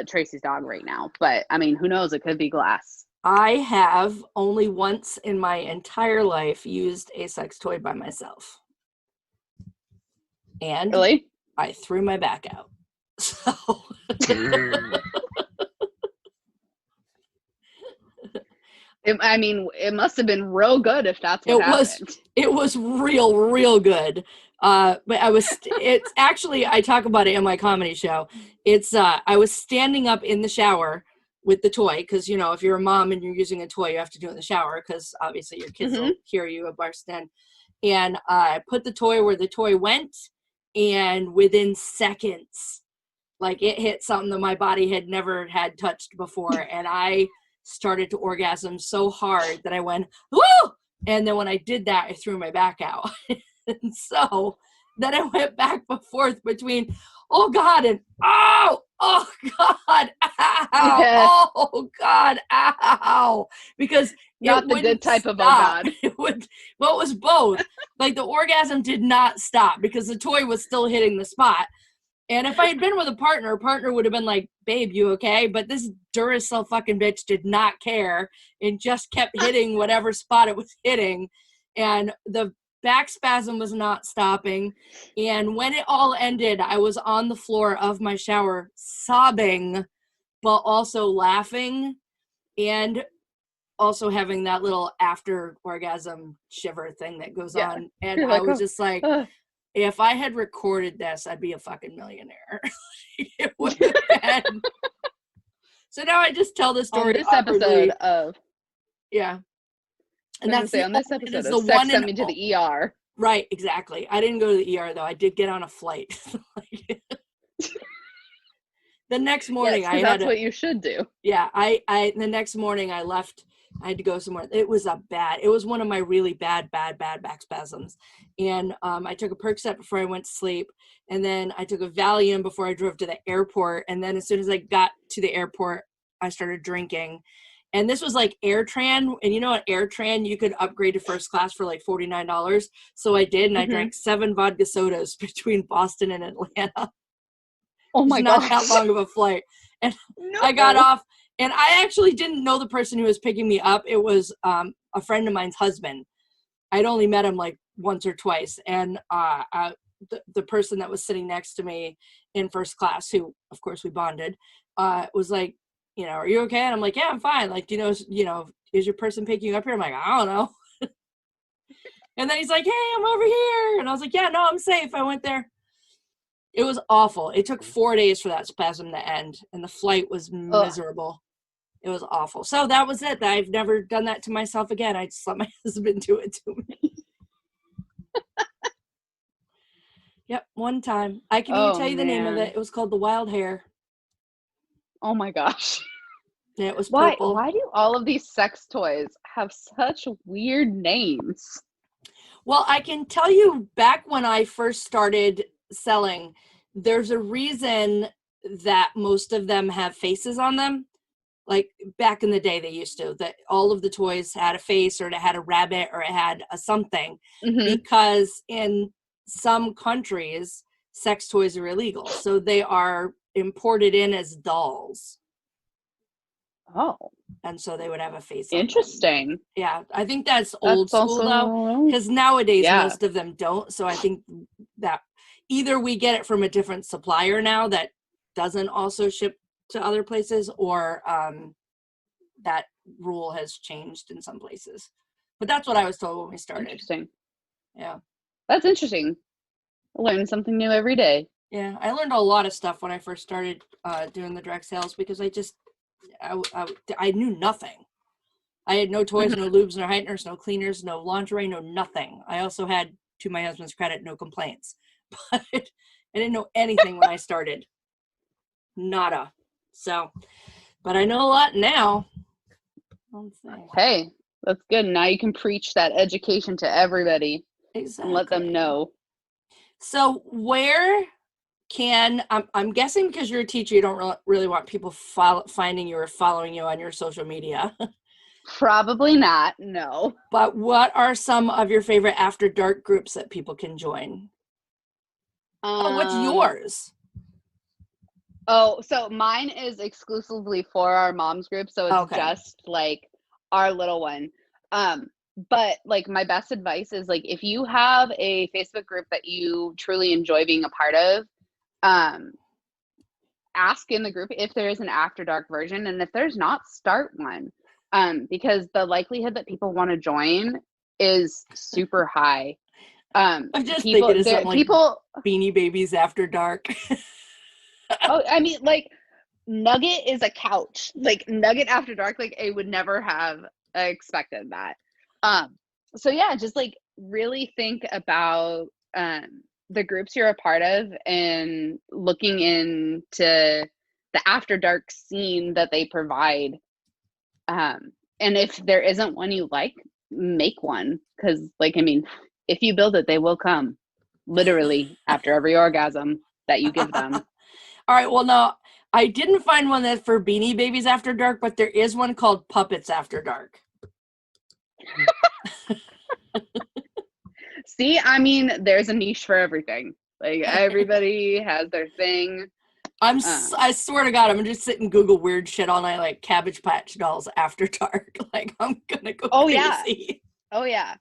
Tracy's dog right now, but I mean, who knows? It could be glass. I have only once in my entire life used a sex toy by myself. And Really? I threw my back out. So I mean, it must have been real good if that's what happened. It was real good. But it's actually, I talk about it in my comedy show. I was standing up in the shower with the toy, because, you know, if you're a mom and you're using a toy, you have to do it in the shower, because obviously your kids will hear you burst in. And I put the toy where the toy went, and within seconds, like it hit something that my body had never had touched before, and I started to orgasm so hard that I went, woo! And then when I did that, I threw my back out. And so then I went back and forth between, oh God, and oh God, ow, Yeah. oh God, ow. Because Not the good type of oh God. It was both. Like the orgasm did not stop because the toy was still hitting the spot. And if I had been with a partner would have been like, babe, you okay? But this Duracell fucking bitch did not care and just kept hitting whatever spot it was hitting. And the back spasm was not stopping. And when it all ended, I was on the floor of my shower sobbing, but also laughing and also having that little after orgasm shiver thing that goes on. And I was just like, if I had recorded this, I'd be a fucking millionaire. It would have been. So now I just tell the story on this episode of yeah. And that's on this episode of the Sex one Sent Me to the ER. Right, exactly. I didn't go to the ER though. I did get on a flight. The next morning that's what you should do. Yeah, the next morning I left. I had to go somewhere. It was one of my really bad back spasms. And I took a Percocet before I went to sleep. And then I took a Valium before I drove to the airport. And then as soon as I got to the airport, I started drinking. And this was like AirTran. And you know, at AirTran, you could upgrade to first class for like $49. So I did. And I drank 7 vodka sodas between Boston and Atlanta. Oh my God. God. Not that long of a flight. And I got off. And I actually didn't know the person who was picking me up. It was a friend of mine's husband. I'd only met him like once or twice. And the person that was sitting next to me in first class, who, of course, we bonded, was like, you know, are you okay? And I'm like, yeah, I'm fine. Like, do you know, is your person picking you up here? I'm like, I don't know. And then he's like, hey, I'm over here. And I was like, yeah, no, I'm safe. I went there. It was awful. It took 4 days for that spasm to end. And the flight was miserable. It was awful. So that was it. I've never done that to myself again. I just let my husband do it to me. Yep, one time. I can even Oh, tell you the name of man. it. It was called the Wild Hare. Oh my gosh. And it was Why purple. why do all of these sex toys have such weird names? Well, I can tell you back when I first started selling, there's a reason that most of them have faces on them. Like back in the day, they used to, that all of the toys had a face, or it had a rabbit, or it had a something, Mm-hmm. because in some countries, sex toys are illegal. So they are imported in as dolls. Oh, And so they would have a face on them. interesting. Yeah, I think that's That's old school though, also because nowadays yeah. most of them don't. So I think that either we get it from a different supplier now that doesn't also ship to other places, or that rule has changed in some places. But that's what I was told when we started. Interesting. Yeah. That's interesting. Learn something new every day. Yeah, I learned a lot of stuff when I first started doing the direct sales, because I knew nothing. I had no toys, no lubes, no heighteners, no cleaners, no lingerie, no nothing. I also had, to my husband's credit, no complaints. But I didn't know anything when I started. Nada. So, but I know a lot now. Let's see. Hey, that's good. Now you can preach that education to everybody Exactly. and let them know. So where can, I'm guessing because you're a teacher, you don't really want people finding you or following you on your social media. Probably not. No. But what are some of your favorite after dark groups that people can join? What's yours? Oh, so mine is exclusively for our mom's group, so it's Okay. just like our little one. But like my best advice is, like, if you have a Facebook group that you truly enjoy being a part of, ask in the group if there is an after dark version, and if there's not, start one. Because the likelihood that people want to join is super high. I'm just thinking of something like people Beanie Babies After Dark. Oh, I mean, like, Nugget is a couch. Like, Nugget After Dark, like, I would never have expected that. So yeah, just like really think about the groups you're a part of, and looking into the after dark scene that they provide. And if there isn't one you like, make one, because, like, I mean, if you build it, they will come, literally, after every orgasm that you give them. All right, well, no, I didn't find one that's for Beanie Babies After Dark, but there is one called Puppets After Dark. See, I mean, there's a niche for everything. Like, everybody has their thing. I swear to God, I'm just sitting and Google weird shit all night, like Cabbage Patch Dolls After Dark. Like, I'm gonna go crazy. Oh yeah.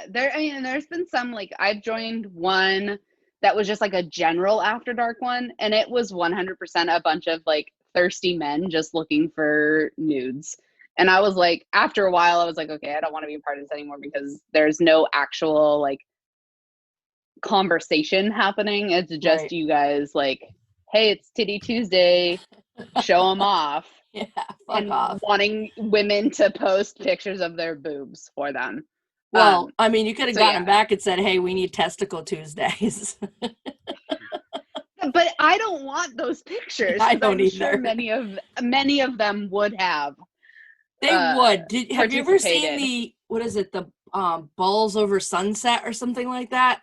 There's been some, like, I've joined one that was just like a general after dark one, and it was 100% a bunch of like thirsty men just looking for nudes. And I was like, after a while, I was like, okay, I don't want to be a part of this anymore, because there's no actual like conversation happening. It's just Right. you guys like, hey, it's Titty Tuesday, show them off. Yeah, and off. Wanting women to post pictures of their boobs for them. Well, I mean, you could have gotten yeah. back and said, hey, we need Testicle Tuesdays. But I don't want those pictures. I don't I'm either. sure many of them would have. They would. Have you ever seen the, what is it, the Balls Over Sunset or something like that?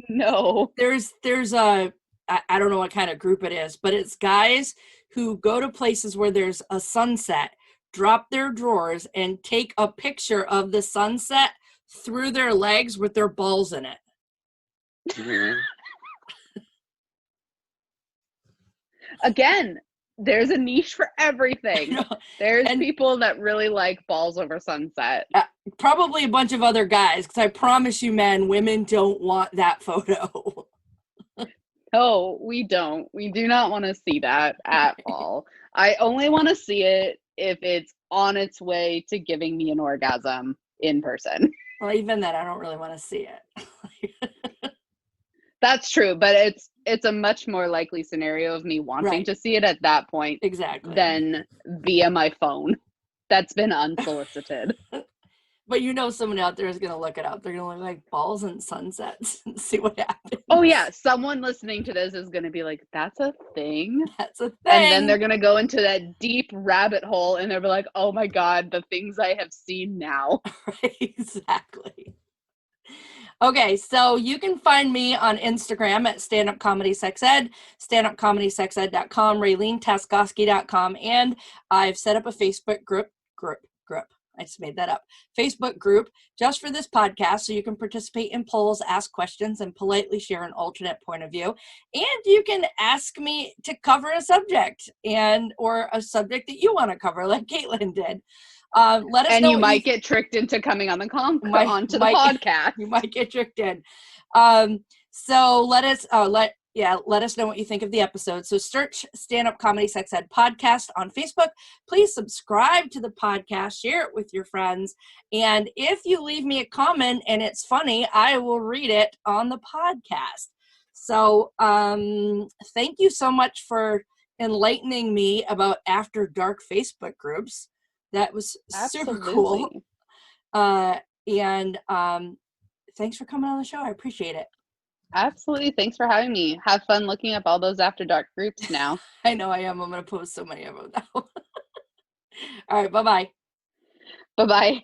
No. There's a, I don't know what kind of group it is, but it's guys who go to places where there's a sunset, drop their drawers, and take a picture of the sunset through their legs with their balls in it. Again, there's a niche for everything. There's people that really like Balls Over Sunset. Probably a bunch of other guys, because I promise you, men, women don't want that photo. No, we don't. We do not want to see that at all. I only want to see it if it's on its way to giving me an orgasm in person. Well, even then, I don't really want to see it. That's true, but it's a much more likely scenario of me wanting to see it at that point, exactly, than via my phone that's been unsolicited. But you know someone out there is going to look it up. They're going to look like balls and sunsets and see what happens. Oh yeah, someone listening to this is going to be like, that's a thing? That's a thing. And then they're going to go into that deep rabbit hole and they'll be like, oh my God, the things I have seen now. Exactly. Okay, so you can find me on Instagram at Stand Up Comedy Sex Ed, standupcomedysexed.com, RayleneTaskoski.com, and I've set up a Facebook group. I just made that up. Facebook group just for this podcast, so you can participate in polls, ask questions, and politely share an alternate point of view. And you can ask me to cover a subject or a subject that you want to cover, like Caitlin did. Let us and know you might get tricked into coming on the onto the podcast. You might get tricked in. So let us know what you think of the episode. So search Stand Up Comedy Sex Ed Podcast on Facebook. Please subscribe to the podcast, share it with your friends. And if you leave me a comment and it's funny, I will read it on the podcast. So thank you so much for enlightening me about After Dark Facebook groups. That was super cool. And thanks for coming on the show. I appreciate it. Absolutely. Thanks for having me. Have fun looking up all those After Dark groups now. I know I am. I'm going to post so many of them now. All right. Bye-bye. Bye-bye.